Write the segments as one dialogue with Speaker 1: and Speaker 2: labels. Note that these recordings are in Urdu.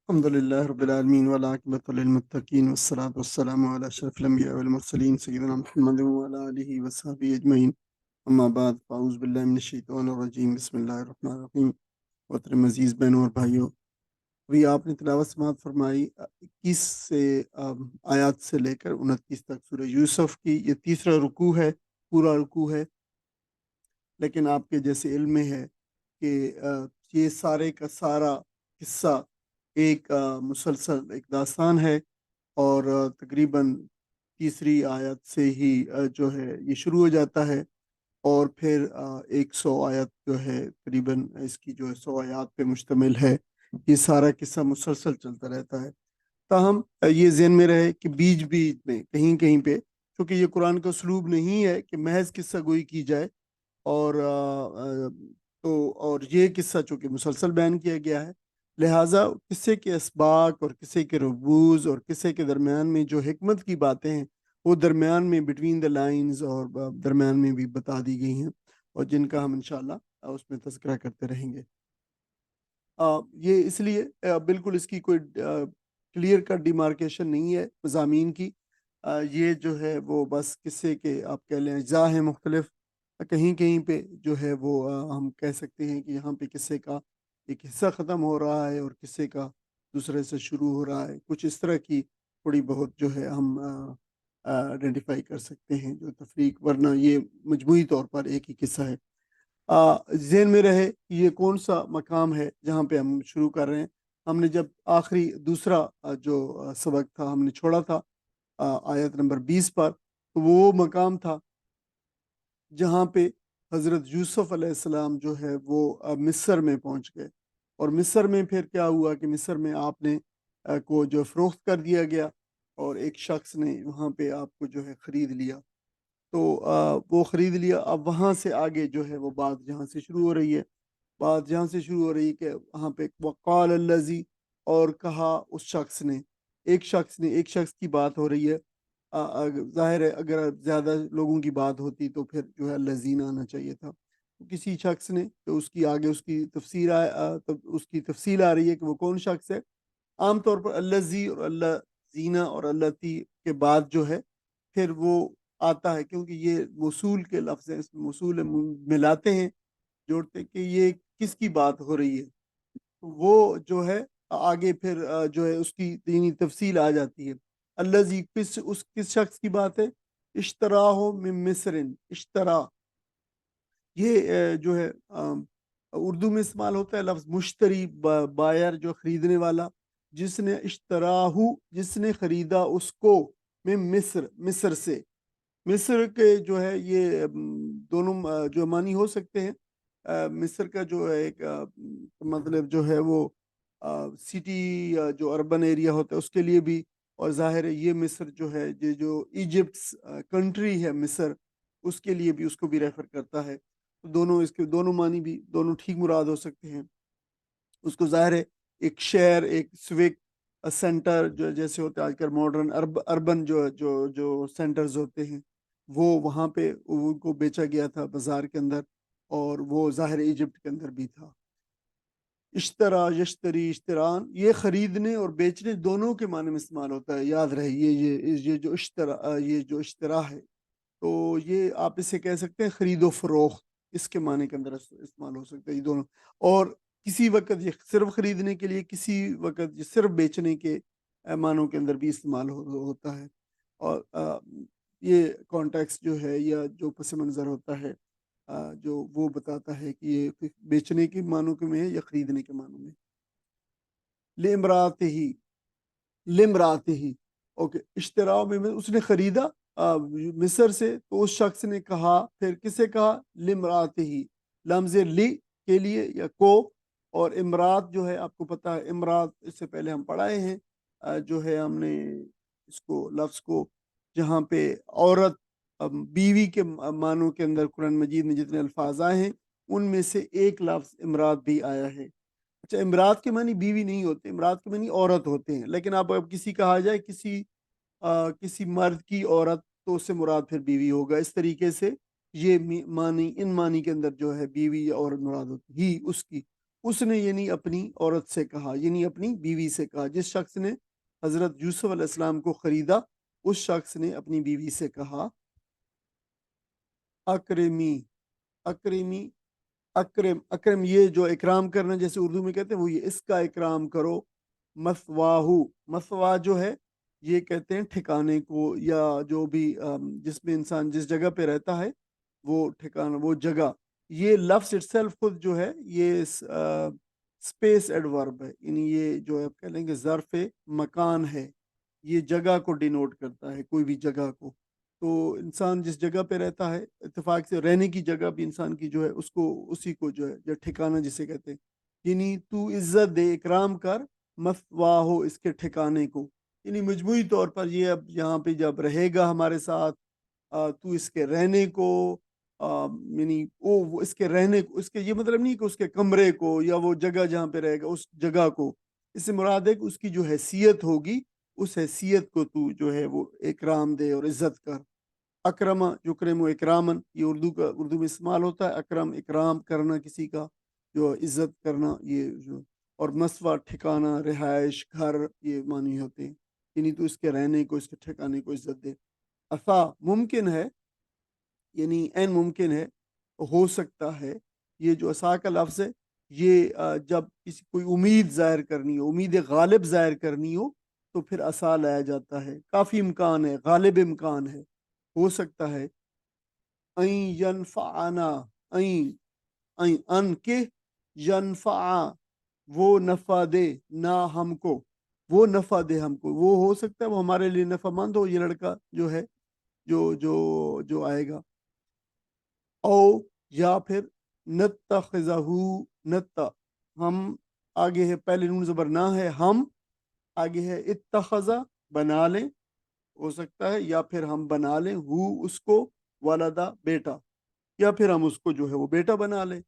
Speaker 1: الحمد لله رب العالمين والعاقبة للمتقين والصلاة والسلام على أشرف الأنبياء والمرسلين سيدنا محمد وعلى آله وصحبه أجمعين أما بعد فأعوذ بالله من الشیطان الرجیم بسم اللہ الرحمن الرحیم۔ محترم عزیز بہنوں اور بھائیوں، ابھی آپ نے تلاوت سماعت فرمائی 21 سے آیات سے لے کر 29 تک سورہ یوسف کی۔ یہ تیسرا رکوع ہے، پورا رکوع ہے، لیکن آپ کے جیسے علم میں ہے کہ یہ سارے کا سارا قصہ ایک مسلسل ایک داستان ہے، اور تقریباً تیسری آیت سے ہی جو ہے یہ شروع ہو جاتا ہے، اور پھر 100 آیت جو ہے قریباً اس کی جو ہے 100 آیات پہ مشتمل ہے۔ یہ سارا قصہ مسلسل چلتا رہتا ہے۔ تاہم یہ ذہن میں رہے کہ بیچ بیچ میں کہیں کہیں پہ، چونکہ یہ قرآن کا اسلوب نہیں ہے کہ محض قصہ گوئی کی جائے، اور اور یہ قصہ چونکہ مسلسل بیان کیا گیا ہے، لہٰذا قصے کے اسباق اور قصے کے رموز اور قصے کے درمیان میں جو حکمت کی باتیں ہیں وہ درمیان میں بٹوین دا لائنز اور درمیان میں بھی بتا دی گئی ہیں، اور جن کا ہم انشاءاللہ اس میں تذکرہ کرتے رہیں گے۔ یہ اس لیے بالکل اس کی کوئی کلیئر کٹ ڈیمارکیشن نہیں ہے مضامین کی۔ یہ جو ہے وہ بس قصے کے آپ کہہ لیں اجزاء ہیں مختلف۔ کہیں کہیں پہ جو ہے وہ ہم کہہ سکتے ہیں کہ یہاں پہ قصے کا ایک حصہ ختم ہو رہا ہے اور قصے کا دوسرے سے شروع ہو رہا ہے، کچھ اس طرح کی تھوڑی بہت جو ہے ہم آئیڈینٹیفائی کر سکتے ہیں جو تفریق، ورنہ یہ مجموعی طور پر ایک ہی قصہ ہے۔ ذہن میں رہے کہ یہ کون سا مقام ہے جہاں پہ ہم شروع کر رہے ہیں۔ ہم نے جب آخری دوسرا جو سبق تھا ہم نے چھوڑا تھا آیت نمبر 20 پر، تو وہ مقام تھا جہاں پہ حضرت یوسف علیہ السلام جو ہے وہ مصر میں پہنچ گئے، اور مصر میں پھر کیا ہوا کہ مصر میں آپ نے کو جو فروخت کر دیا گیا، اور ایک شخص نے وہاں پہ آپ کو جو ہے خرید لیا۔ تو وہ خرید لیا۔ اب وہاں سے آگے جو ہے وہ بات جہاں سے شروع ہو رہی ہے، بات جہاں سے شروع ہو رہی ہے کہ وہاں پہ وقال الذی، اور کہا اس شخص نے، ایک شخص کی بات ہو رہی ہے۔ ظاہر ہے اگر زیادہ لوگوں کی بات ہوتی تو پھر جو ہے الذین آنا چاہیے تھا۔ تو کسی شخص نے، تو اس کی آگے اس کی تفصیل آ رہی ہے کہ وہ کون شخص ہے۔ عام طور پر الذی اور الذین اور اللتی کے بعد جو ہے پھر وہ آتا ہے، کیونکہ یہ موصول کے لفظ ہیں، اس میں موصول ملاتے ہیں، جوڑتے کہ یہ کس کی بات ہو رہی ہے، وہ جو ہے آگے پھر جو ہے اس کی دینی تفصیل آ جاتی ہے۔ الذی کس شخص کی بات ہے؟ اشتراہ من مصر، اشترا، یہ جو ہے اردو میں استعمال ہوتا ہے لفظ مشتری، بائر جو خریدنے والا، جس نے اشتراہ، جس نے خریدا اس کو، من مصر سے۔ مصر کے جو ہے یہ دونوں جو معنی ہو سکتے ہیں۔ مصر کا جو ہے ایک مطلب جو ہے وہ سٹی جو اربن ایریا ہوتا ہے اس کے لیے بھی، اور ظاہر ہے یہ مصر جو ہے یہ جو ایجپٹس کنٹری ہے مصر، اس کے لیے بھی اس کو بھی ریفر کرتا ہے۔ دونوں اس کے دونوں معنی بھی دونوں ٹھیک مراد ہو سکتے ہیں۔ اس کو ظاہر ہے ایک شہر، ایک سوک سینٹر جو جیسے ہوتے ہیں آج کل ماڈرن اربن جو سینٹرز ہوتے ہیں، وہ وہاں پہ ان کو بیچا گیا تھا بازار کے اندر، اور وہ ظاہر ایجپٹ کے اندر بھی تھا۔ اشترا، یشتری، اشتران، یہ خریدنے اور بیچنے دونوں کے معنی میں استعمال ہوتا ہے، یاد رہے یہ جو اشترا ہے، تو یہ آپ اسے کہہ سکتے ہیں خرید و فروخت، اس کے معنی کے اندر استعمال ہو سکتا ہے یہ دونوں۔ اور کسی وقت یہ صرف خریدنے کے لیے، کسی وقت یہ صرف بیچنے کے معنوں کے اندر بھی استعمال ہوتا ہے۔ اور یہ کانٹیکس جو ہے یا جو پس منظر ہوتا ہے جو وہ بتاتا ہے کہ یہ بیچنے کے معنوں کے میں ہے یا خریدنے کے معنوں میں۔ لمرات ہی اوکے، اشترا میں اس نے خریدا مصر سے، تو اس شخص نے کہا، پھر کسے کہا؟ لمرات ہی، لمز لی کے لیے یا کو، اور امرات جو ہے آپ کو پتہ ہے امرات اس سے پہلے ہم پڑھائے ہیں، جو ہے ہم نے اس کو لفظ کو جہاں پہ عورت بیوی کے معنوں کے اندر قرآن مجید میں جتنے الفاظ آئے ہیں ان میں سے ایک لفظ امرات بھی آیا ہے۔ اچھا، امرات کے معنی بیوی نہیں ہوتے، امرات کے معنی عورت ہوتے ہیں، لیکن اب کسی کہا جائے کسی مرد کی عورت تو اس سے مراد پھر بیوی ہوگا۔ اس طریقے سے یہ معنی ان معنی کے اندر جو ہے بیوی یا عورت مراد ہوتی ہی اس کی، اس نے یعنی اپنی عورت سے کہا، یعنی اپنی بیوی سے کہا، جس شخص نے حضرت یوسف علیہ السلام کو خریدا اس شخص نے اپنی بیوی سے کہا اکرمی اکرمی اکرم اکرم، یہ جو اکرام کرنا جیسے اردو میں کہتے ہیں وہ یہ اس کا اکرام کرو، مثواہو، مثوا جو ہے یہ کہتے ہیں ٹھکانے کو، یا جو بھی جس میں انسان جس جگہ پہ رہتا ہے وہ ٹھکانا، وہ جگہ، یہ لفظ اٹ سیلف خود جو ہے یہ اسپیس ایڈورب ہے، یعنی یہ جو آپ کہہ لیں گے ظرف مکان ہے، یہ جگہ کو ڈینوٹ کرتا ہے، کوئی بھی جگہ کو۔ تو انسان جس جگہ پہ رہتا ہے اتفاق سے رہنے کی جگہ بھی انسان کی جو ہے اس کو اسی کو جو ہے جو ٹھکانہ جسے کہتے ہیں، یعنی تو عزت دے، اکرام کر، مثواہ ہو، اس کے ٹھکانے کو، یعنی مجموعی طور پر یہ اب یہاں پہ جب رہے گا ہمارے ساتھ، تو اس کے رہنے کو، یعنی وہ اس کے رہنے کو، اس کے یہ مطلب نہیں کہ اس کے کمرے کو یا وہ جگہ جہاں پہ رہے گا اس جگہ کو، اس سے مراد ہے کہ اس کی جو حیثیت ہوگی اس حیثیت کو تو جو ہے وہ اکرام دے اور عزت کر۔ اکرم یکرم و اکرامن، یہ اردو میں استعمال ہوتا ہے، اکرم اکرام کرنا کسی کا، جو عزت کرنا، یہ جو، اور مسوا ٹھکانہ، رہائش، گھر، یہ معنی ہوتے ہیں، یعنی تو اس کے رہنے کو، اس کے ٹھکانے کو عزت دے۔ عصا ممکن ہے، یعنی این ممکن ہے، ہو سکتا ہے، یہ جو عصا کا لفظ ہے یہ جب کسی کوئی امید ظاہر کرنی ہو، امید غالب ظاہر کرنی ہو تو پھر عصا لایا جاتا ہے، کافی امکان ہے، غالب امکان ہے، ہو سکتا ہے۔ این ینفعنا، این این ان کے، ینفع، وہ نفع دے، نہ ہم کو، وہ نفع دے ہم کو، وہ ہو سکتا ہے وہ ہمارے لیے نفع مند ہو، یہ لڑکا جو ہے جو آئے گا، او یا پھر نتخذہ، نتا، ہم، آگے ہے پہلے نون زبر نہ ہے ہم، آگے ہے اتخذہ، بنا لیں، ہو سکتا ہے، یا پھر ہم بنا لیں اس کو، والدہ، بیٹا، یا پھر ہم اس کو جو ہے وہ بیٹا بنا لیں،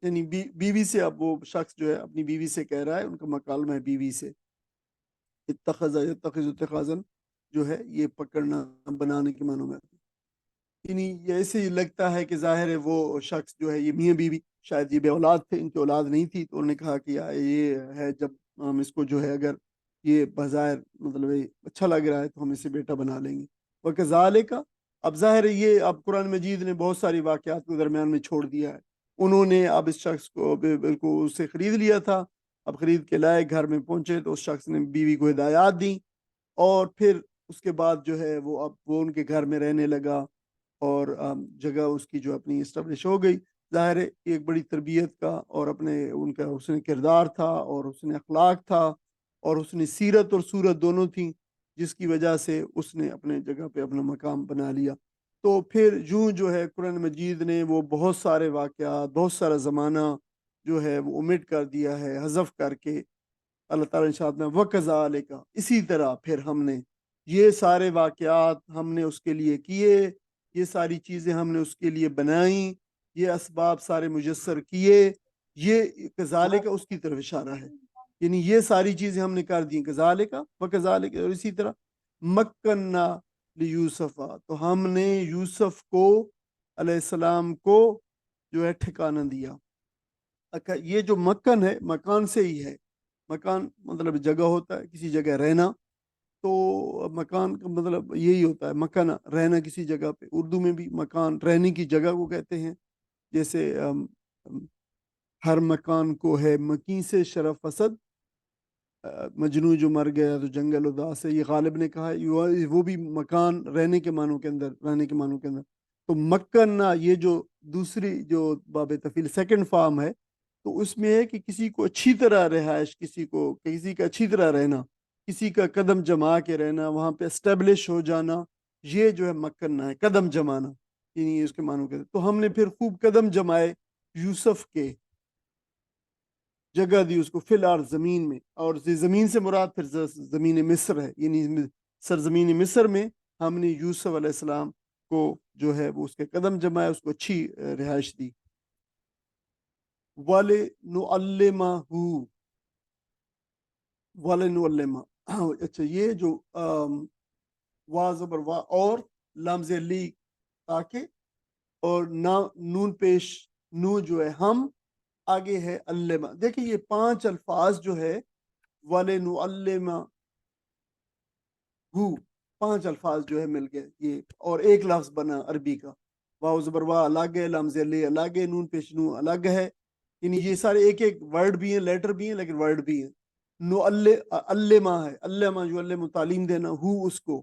Speaker 1: یعنی بیوی سے، اب وہ شخص جو ہے اپنی بیوی سے کہہ رہا ہے، ان کا مکالمہ ہے بیوی سے، اتخذہ یتخذ اتخاذن جو ہے یہ پکڑنا، بنانے کے معنوں میں، یعنی یہ ایسے ہی لگتا ہے کہ ظاہر ہے وہ شخص جو ہے یہ میاں بیوی شاید یہ بے اولاد تھے، ان کی اولاد نہیں تھی، تو انہوں نے کہا کہ یہ ہے جب ہم اس کو جو ہے اگر یہ بظاہر مطلب اچھا لگ رہا ہے تو ہم اسے بیٹا بنا لیں گے۔ وَكَذَلِكَ، اب ظاہر ہے یہ اب قرآن مجید نے بہت ساری واقعات کو درمیان میں چھوڑ دیا ہے، انہوں نے اب اس شخص کو بالکل اس سے خرید لیا تھا، اب خرید کے لائے، گھر میں پہنچے تو اس شخص نے بیوی کو ہدایات دیں، اور پھر اس کے بعد جو ہے وہ اب وہ ان کے گھر میں رہنے لگا، اور جگہ اس کی جو اپنی اسٹیبلش ہو گئی، ظاہر ہے ایک بڑی تربیت کا اور اپنے ان کا حسن کردار تھا اور حسن اخلاق تھا اور حسن سیرت اور صورت دونوں تھیں، جس کی وجہ سے اس نے اپنے جگہ پہ اپنا مقام بنا لیا۔ تو پھر یوں جو ہے قرآن مجید نے وہ بہت سارے واقعات، بہت سارا زمانہ جو ہے وہ omit کر دیا ہے، حذف کر کے، اللہ تعالیٰ نے شاید میں وَكَذَلِكَ، اسی طرح پھر ہم نے یہ سارے واقعات ہم نے اس کے لیے کیے، یہ ساری چیزیں ہم نے اس کے لیے بنائیں، یہ اسباب سارے میسر کیے، یہ کذالک اس کی طرف اشارہ ہے، یعنی یہ ساری چیزیں ہم نے کر دیں، کذالک وکذالک، اور اسی طرح مکننا لیوسف، تو ہم نے یوسف کو علیہ السلام کو جو ہے ٹھکانہ دیا۔ یہ جو مکن ہے مکان سے ہی ہے، مکان مطلب جگہ ہوتا ہے، کسی جگہ رہنا، تو مکان کا مطلب یہی ہوتا ہے، مکان رہنا کسی جگہ پہ، اردو میں بھی مکان رہنے کی جگہ کو کہتے ہیں، جیسے ہر مکان کو ہے مکین سے شرف اسد، مجنو جو مر گیا تو جنگل اداس ہے، یہ غالب نے کہا ہے، وہ بھی مکان رہنے کے معنوں کے اندر، رہنے کے معنوں کے اندر، تو مکنہ یہ جو دوسری جو باب تفیل سیکنڈ فارم ہے، تو اس میں ہے کہ کسی کو اچھی طرح رہائش، کسی کا اچھی طرح رہنا، کسی کا قدم جما کے رہنا، وہاں پہ اسٹیبلش ہو جانا، یہ جو ہے مکنہ ہے، قدم جمانا، یعنی اس کے معنوں کے، تو ہم نے پھر خوب قدم جمائے یوسف کے، جگہ دی اس کو فی الارض، زمین میں، اور زمین سے مراد پھر زمین مصر ہے، یعنی سرزمین مصر میں ہم نے یوسف علیہ السلام کو جو ہے وہ اس کے قدم جمائے، اس کو اچھی رہائش دی۔ وَلِنُعَلِّمَهُ، وَلِنُعَلِّمَهُ، اچھا یہ جو وا زبر وا اور لمز لی، تاکہ، اور نون پیش نو جو ہے ہم، آگے ہے علمہ. دیکھیں یہ 5 الفاظ جو ہے وَلِنُعَلِّمَ ہو، 5 الفاظ جو ہے مل گئے یہ، اور ایک لفظ بنا عربی کا. واو زبر وا الگ ہے، لام زیر لے الگ ہے، نون پیش نو الگ ہے. یعنی یہ سارے ایک ایک ورڈ بھی ہیں، لیٹر بھی ہیں، لیکن ورڈ بھی ہیں. علمہ ہے، علمہ جو علم تعلیم دینا، ہو اس کو،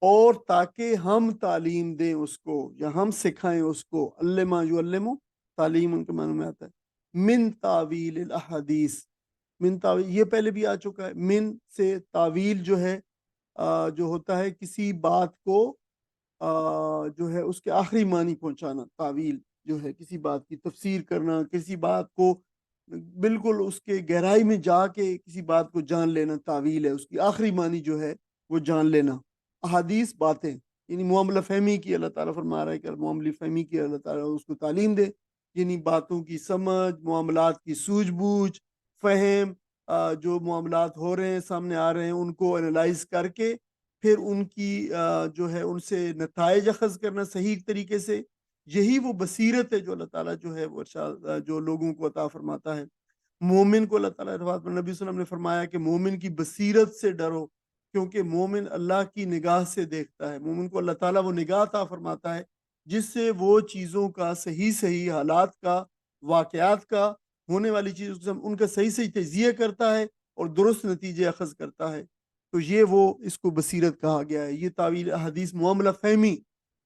Speaker 1: اور تاکہ ہم تعلیم دیں اس کو یا ہم سکھائیں اس کو. علمہ جو علم تعلیم ان کے معنی میں آتا ہے. من تعویل الاحادیث، من تعویل یہ پہلے بھی آ چکا ہے. من سے تعویل جو ہے جو ہوتا ہے کسی بات کو جو ہے اس کے آخری معنی پہنچانا. تعویل جو ہے کسی بات کی تفسیر کرنا، کسی بات کو بالکل اس کے گہرائی میں جا کے کسی بات کو جان لینا تعویل ہے. اس کی آخری معنی جو ہے وہ جان لینا. احادیث باتیں، یعنی معاملہ فہمی کی اللہ تعالیٰ فرما رہا ہے کہ معاملہ فہمی کی اللہ تعالیٰ اس کو تعلیم دے، یعنی باتوں کی سمجھ، معاملات کی سوجھ بوجھ، فہم، جو معاملات ہو رہے ہیں سامنے آ رہے ہیں ان کو انالائز کر کے پھر ان کی جو ہے ان سے نتائج اخذ کرنا صحیح طریقے سے. یہی وہ بصیرت ہے جو اللہ تعالیٰ جو ہے وہ جو لوگوں کو عطا فرماتا ہے. مومن کو اللہ تعالیٰ نبی صلی اللہ علیہ وسلم نے فرمایا کہ مومن کی بصیرت سے ڈرو، کیونکہ مومن اللہ کی نگاہ سے دیکھتا ہے. مومن کو اللہ تعالیٰ وہ نگاہ عطا فرماتا ہے جس سے وہ چیزوں کا صحیح حالات کا، واقعات کا، ہونے والی چیزوں ان کا صحیح تجزیہ کرتا ہے اور درست نتیجے اخذ کرتا ہے. تو یہ وہ اس کو بصیرت کہا گیا ہے. یہ تعویل حدیث معاملہ فہمی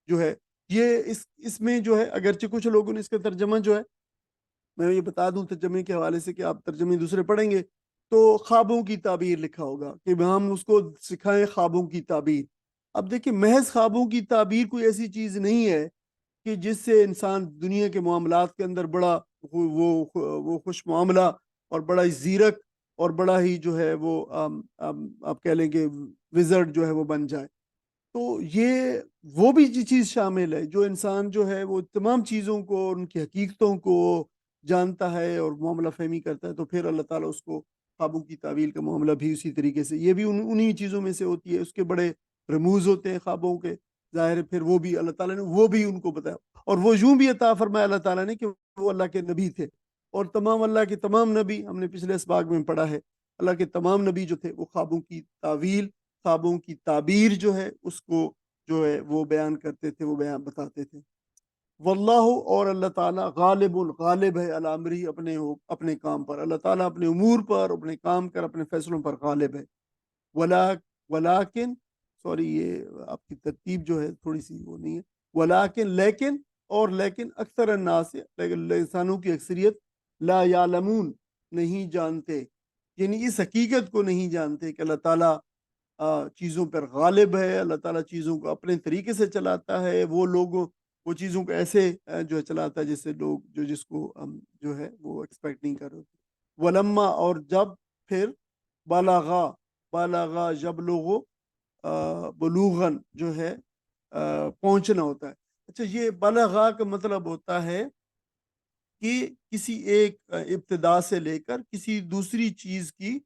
Speaker 1: جو ہے یہ اس میں جو ہے، اگرچہ کچھ لوگوں نے اس کا ترجمہ جو ہے، میں یہ بتا دوں ترجمے کے حوالے سے کہ آپ ترجمے دوسرے پڑھیں گے تو خوابوں کی تعبیر لکھا ہوگا کہ ہم اس کو سکھائیں خوابوں کی تعبیر. اب دیکھیں محض خوابوں کی تعبیر کوئی ایسی چیز نہیں ہے کہ جس سے انسان دنیا کے معاملات کے اندر بڑا وہ خوش معاملہ اور بڑا ہی زیرک اور بڑا ہی جو ہے وہ آپ کہہ لیں کہ وزرڈ جو ہے وہ بن جائے. تو یہ وہ بھی چیز شامل ہے جو انسان جو ہے وہ تمام چیزوں کو، ان کی حقیقتوں کو جانتا ہے اور معاملہ فہمی کرتا ہے. تو پھر اللہ تعالیٰ اس کو خوابوں کی تعویل کا معاملہ بھی اسی طریقے سے، یہ بھی انہی چیزوں میں سے ہوتی ہے. اس کے بڑے رموز ہوتے ہیں خوابوں کے، ظاہر ہے پھر وہ بھی اللہ تعالیٰ نے وہ بھی ان کو بتایا. اور وہ یوں بھی عطا فرمایا اللہ تعالیٰ نے کہ وہ اللہ کے نبی تھے، اور تمام اللہ کے تمام نبی، ہم نے پچھلے اسباق میں پڑھا ہے، اللہ کے تمام نبی جو تھے وہ خوابوں کی تعویل، خوابوں کی تعبیر جو ہے اس کو جو ہے وہ بیان کرتے تھے، وہ بیان بتاتے تھے. واللہ، اور اللہ تعالیٰ غالب الغالب ہے علی امرہ، اپنے کام پر. اللہ تعالیٰ اپنے امور پر، اپنے کام کر، اپنے فیصلوں پر غالب ہے. ولیکن سوری یہ آپ کی ترتیب جو ہے تھوڑی سی وہ نہیں ہے. لیکن لیکن اکثر الناس، انسانوں کی اکثریت، لا یعلمون نہیں جانتے، یعنی اس حقیقت کو نہیں جانتے کہ اللہ تعالیٰ چیزوں پر غالب ہے. اللہ تعالیٰ چیزوں کو اپنے طریقے سے چلاتا ہے. وہ چیزوں کو ایسے جو ہے چلاتا ہے جس سے لوگ جس کو ہم جو ہے وہ ایکسپیکٹ نہیں کر رہے. ولما، اور جب پھر بالاغا جب لوگوں بلوغن جو ہے پہنچنا ہوتا ہے. اچھا، یہ بلغا کا مطلب ہوتا ہے کہ کسی ایک ابتدا سے لے کر کسی دوسری چیز کی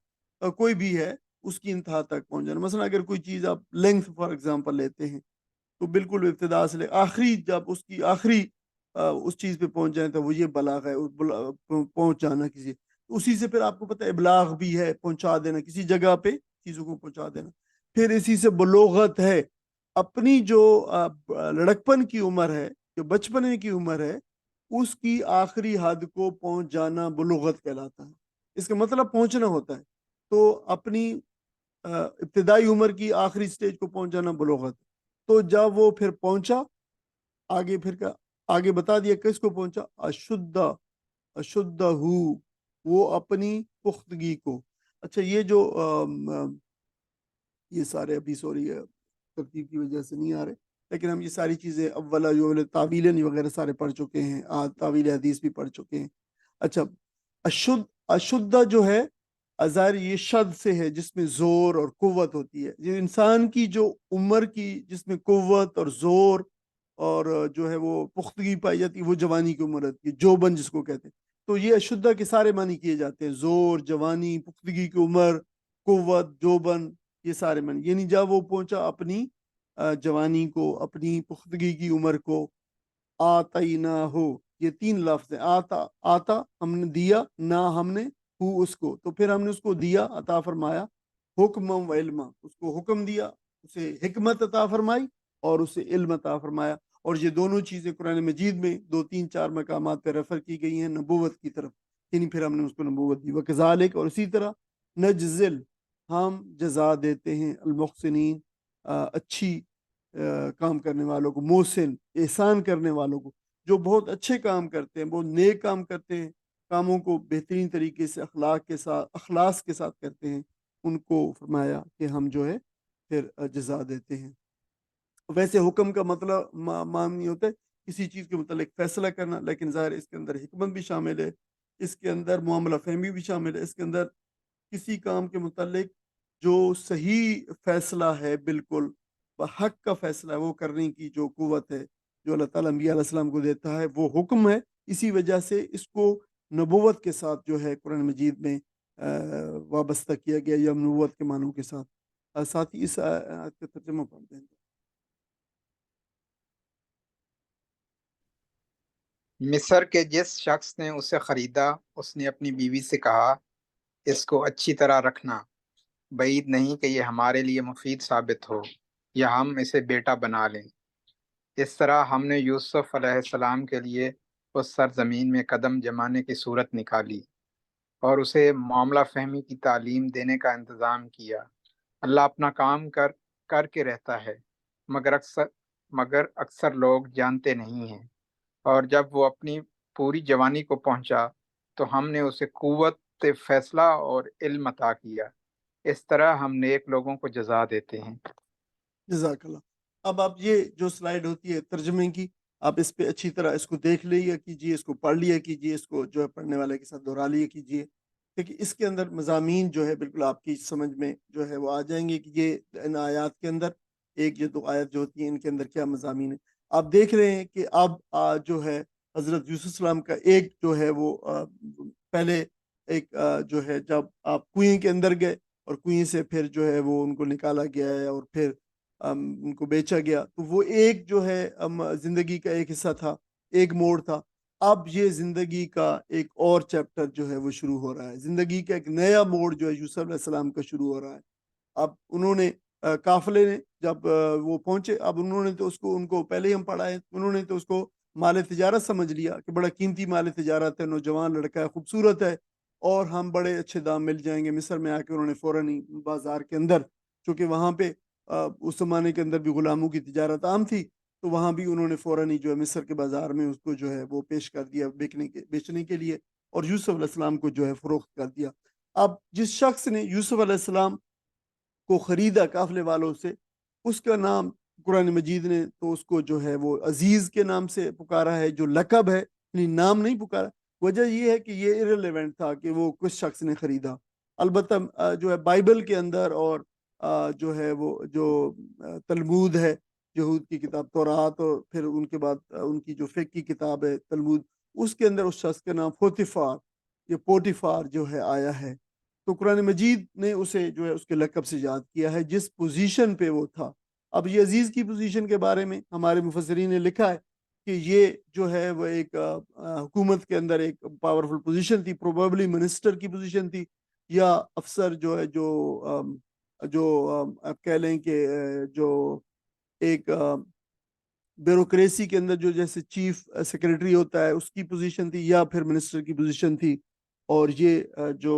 Speaker 1: کوئی بھی ہے اس کی انتہا تک پہنچ جانا. مثلا اگر کوئی چیز آپ لینتھ فار ایگزامپل لیتے ہیں تو بالکل ابتدا سے لے آخری، جب اس کی آخری اس چیز پہ پہنچ جائیں تو وہ یہ بلاغ ہے، پہنچ جانا کسی. اسی سے پھر آپ کو پتہ ہے ابلاغ بھی ہے، پہنچا دینا کسی جگہ پہ چیزوں کو پہنچا دینا. پھر اسی سے بلوغت ہے، اپنی جو لڑکپن کی عمر ہے، جو بچپنے کی عمر ہے، اس کی آخری حد کو پہنچ جانا بلوغت کہلاتا ہے. اس کا مطلب پہنچنا ہوتا ہے. تو اپنی ابتدائی عمر کی آخری سٹیج کو پہنچ جانا بلوغت. تو جب وہ پھر پہنچا، آگے بتا دیا کس کو پہنچا، اشدہ وہ اپنی پختگی کو. اچھا، یہ جو یہ سارے ابھی سوری ترتیب کی وجہ سے نہیں آ رہے، لیکن ہم یہ ساری چیزیں اولا جو تعویلن وغیرہ سارے پڑھ چکے ہیں، تعویل حدیث بھی پڑھ چکے ہیں. اچھا، اشدہ جو ہے ظاہر یہ شد سے ہے جس میں زور اور قوت ہوتی ہے. یہ انسان کی جو عمر کی جس میں قوت اور زور اور جو ہے وہ پختگی پائی جاتی ہے، وہ جوانی کی عمر ہوتی ہے، جوبن جس کو کہتے ہیں. تو یہ اشدہ کے سارے معنی کیے جاتے ہیں، زور، جوانی، پختگی کی عمر، قوت، جوبن، یہ سارے معنی. یعنی جب وہ پہنچا اپنی جوانی کو، اپنی پختگی کی عمر کو، آتینہ ہو، یہ 3 لفظ ہیں، آتا ہم نے دیا، نہ ہم نے ہو اس کو، تو پھر ہم نے اس کو دیا، عطا فرمایا، حکم و علما، اس کو حکم دیا، اسے حکمت عطا فرمائی اور اسے علم عطا فرمایا. اور یہ دونوں چیزیں قرآن مجید میں 2 3 4 مقامات پہ ریفر کی گئی ہیں نبوت کی طرف، یعنی پھر ہم نے اس کو نبوت دی. وکذالک، اور اسی طرح، نجزل، ہم جزا دیتے ہیں، المحسنین، اچھی کام کرنے والوں کو، محسن، احسان کرنے والوں کو، جو بہت اچھے کام کرتے ہیں، بہت نیک کام کرتے ہیں، کاموں کو بہترین طریقے سے اخلاص کے ساتھ کرتے ہیں، ان کو فرمایا کہ ہم جو ہے پھر جزا دیتے ہیں. ویسے حکم کا مطلب معنی ہوتا ہے کسی چیز کے متعلق فیصلہ کرنا، لیکن ظاہر اس کے اندر حکمت بھی شامل ہے، اس کے اندر معاملہ فہمی بھی شامل ہے، اس کے اندر کسی کام کے متعلق جو صحیح فیصلہ ہے، بالکل حق کا فیصلہ ہے، وہ کرنے کی جو قوت ہے جو اللہ تعالیٰ انبیاء علیہ السلام کو دیتا ہے، وہ حکم ہے. اسی وجہ سے اس کو نبوت کے ساتھ جو ہے قرآن مجید میں وابستہ کیا گیا، یا نبوت کے معنوں کے ساتھ. ساتھ ہی اس آیت کا ترجمہ پڑھ دیں.
Speaker 2: مصر کے جس شخص نے اسے خریدا، اس نے اپنی بیوی سے کہا، اس کو اچھی طرح رکھنا، بعید نہیں کہ یہ ہمارے لیے مفید ثابت ہو یا ہم اسے بیٹا بنا لیں. اس طرح ہم نے یوسف علیہ السلام کے لیے اس سرزمین میں قدم جمانے کی صورت نکالی اور اسے معاملہ فہمی کی تعلیم دینے کا انتظام کیا. اللہ اپنا کام کر کے رہتا ہے، مگر اکثر لوگ جانتے نہیں ہیں. اور جب وہ اپنی پوری جوانی کو پہنچا تو ہم نے اسے قوت فیصلہ اور علم عطا کیا. اس طرح ہم نیک لوگوں کو جزا دیتے ہیں.
Speaker 1: جزاک اللہ. اب آپ یہ جو سلائیڈ ہوتی ہے ترجمے کی، آپ اس پہ اچھی طرح اس کو دیکھ لیا کیجیے، اس کو پڑھ لیا کیجیے، اس کو جو ہے پڑھنے والے کے ساتھ دہرا لیا کیجیے، کیونکہ اس کے اندر مضامین جو ہے بالکل آپ کی سمجھ میں جو ہے وہ آ جائیں گے کہ یہ ان آیات کے اندر، ایک یہ 2 آیت جو ہوتی ہیں ان کے اندر کیا مضامین ہیں. آپ دیکھ رہے ہیں کہ اب جو ہے حضرت یوسف السلام کا ایک جو ہے وہ پہلے ایک جو ہے جب آپ کنویں کے اندر گئے اور کنویں سے پھر جو ہے وہ ان کو نکالا گیا ہے اور پھر ان کو بیچا گیا، تو وہ ایک جو ہے زندگی کا ایک حصہ تھا، ایک موڑ تھا. اب یہ زندگی کا ایک اور چیپٹر جو ہے وہ شروع ہو رہا ہے، زندگی کا ایک نیا موڑ جو ہے یوسف علیہ السلام کا شروع ہو رہا ہے. اب انہوں نے قافلے نے جب وہ پہنچے، اب انہوں نے تو اس کو، ان کو پہلے ہی ہم پڑھا ہے، انہوں نے تو اس کو مال تجارت سمجھ لیا کہ بڑا قیمتی مال تجارت ہے، نوجوان لڑکا ہے، خوبصورت ہے، اور ہم بڑے اچھے دام مل جائیں گے. مصر میں آ کے انہوں نے فوراً ہی بازار کے اندر، چونکہ وہاں پہ اس زمانے کے اندر بھی غلاموں کی تجارت عام تھی، تو وہاں بھی انہوں نے فوراً ہی جو ہے مصر کے بازار میں اس کو جو ہے وہ پیش کر دیا بیچنے کے لیے، اور یوسف علیہ السلام کو جو ہے فروخت کر دیا. اب جس شخص نے یوسف علیہ السلام کو خریدا قافلے والوں سے، اس کا نام قرآن مجید نے تو اس کو جو ہے وہ عزیز کے نام سے پکارا ہے، جو لقب ہے، یعنی نام نہیں پکارا. وجہ یہ ہے کہ یہ ارریلیونٹ تھا کہ وہ کس شخص نے خریدا. البتہ جو ہے بائبل کے اندر، اور جو ہے وہ جو تلمود ہے، یہود کی کتاب تورات، اور پھر ان کے بعد ان کی جو فقہ کی کتاب ہے تلمود، اس کے اندر اس شخص کا نام پوتیفار، یہ پوٹیفار جو ہے آیا ہے. تو قرآن مجید نے اسے جو ہے اس کے لقب سے یاد کیا ہے جس پوزیشن پہ وہ تھا. اب یہ عزیز کی پوزیشن کے بارے میں ہمارے مفسرین نے لکھا ہے کہ یہ جو ہے وہ ایک حکومت کے اندر ایک پاورفل پوزیشن تھی، پروبیبلی منسٹر کی پوزیشن تھی، یا افسر جو ہے جو آپ کہہ لیں کہ جو ایک بیوروکریسی کے اندر جو جیسے چیف سیکرٹری ہوتا ہے اس کی پوزیشن تھی، یا پھر منسٹر کی پوزیشن تھی. اور یہ جو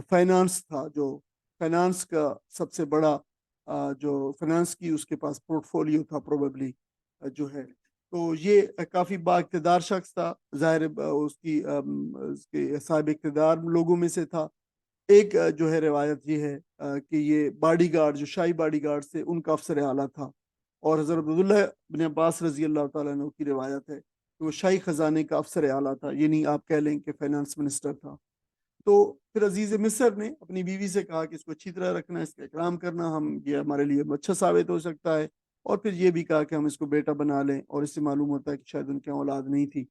Speaker 1: فائنانس تھا، جو فائنانس کا سب سے بڑا جو فائنانس کی اس کے پاس پورٹ فولیو تھا پروبیبلی جو ہے، تو یہ کافی با اقتدار شخص تھا. ظاہر اس کے صاحب اقتدار لوگوں میں سے تھا. ایک جو ہے روایت یہ ہے کہ یہ باڈی گارڈ، جو شاہی باڈی گارڈ سے، ان کا افسر اعلیٰ تھا. اور حضرت عبداللہ بن عباس رضی اللہ تعالیٰ عنہ کی روایت ہے کہ وہ شاہی خزانے کا افسر اعلیٰ تھا، یعنی آپ کہہ لیں کہ فائنانس منسٹر تھا. تو پھر عزیز مصر نے اپنی بیوی سے کہا کہ اس کو اچھی طرح رکھنا، اس کا اکرام کرنا، یہ ہمارے لیے اچھا ثابت ہو سکتا ہے. اور پھر یہ بھی کہا کہ ہم اس کو بیٹا بنا لیں، اور اس سے معلوم ہوتا ہے کہ شاید ان کے اولاد نہیں تھی.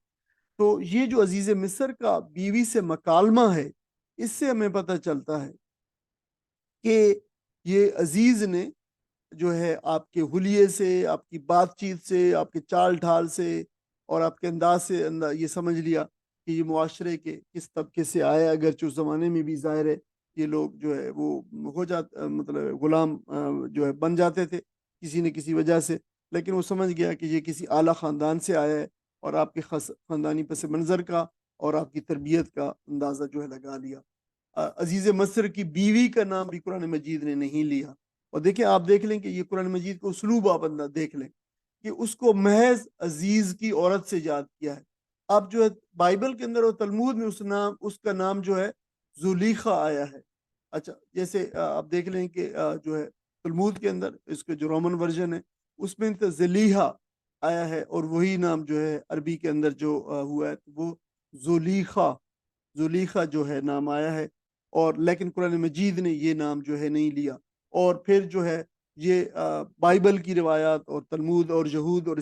Speaker 1: تو یہ جو عزیز مصر کا بیوی سے مکالمہ ہے، اس سے ہمیں پتہ چلتا ہے کہ یہ عزیز نے جو ہے آپ کے حلیے سے، آپ کی بات چیت سے، آپ کے چال ڈھال سے، اور آپ کے انداز سے یہ سمجھ لیا کہ یہ معاشرے کے کس طبقے سے آیا، اگرچہ اس زمانے میں بھی ظاہر ہے یہ لوگ جو ہے وہ ہو جاتے مطلب غلام جو ہے بن جاتے تھے کسی نہ کسی وجہ سے، لیکن وہ سمجھ گیا کہ یہ کسی اعلیٰ خاندان سے آیا ہے، اور آپ کے خاندانی پس منظر کا اور آپ کی تربیت کا اندازہ جو ہے لگا لیا۔ عزیز مصر کی بیوی کا نام بھی قرآن مجید نے نہیں لیا، اور دیکھیں آپ دیکھ لیں کہ یہ قرآن مجید کو اسلوب آپ اندر دیکھ لیں کہ اس کو محض عزیز کی عورت سے یاد کیا ہے۔ اب جو ہے بائبل کے اندر اور تلمود میں اس کا نام جو ہے زلیخا آیا ہے۔ اچھا، جیسے آپ دیکھ لیں کہ جو ہے تلمود کے اندر اس کے جو رومن ورژن ہے اس میں زلیحا آیا ہے، اور وہی نام جو ہے عربی کے اندر جو ہوا ہے وہ زلیخا جو ہے نام آیا ہے، اور لیکن قرآن مجید نے یہ نام جو ہے نہیں لیا۔ اور پھر جو ہے یہ بائبل کی روایات اور تلمود اور یہود اور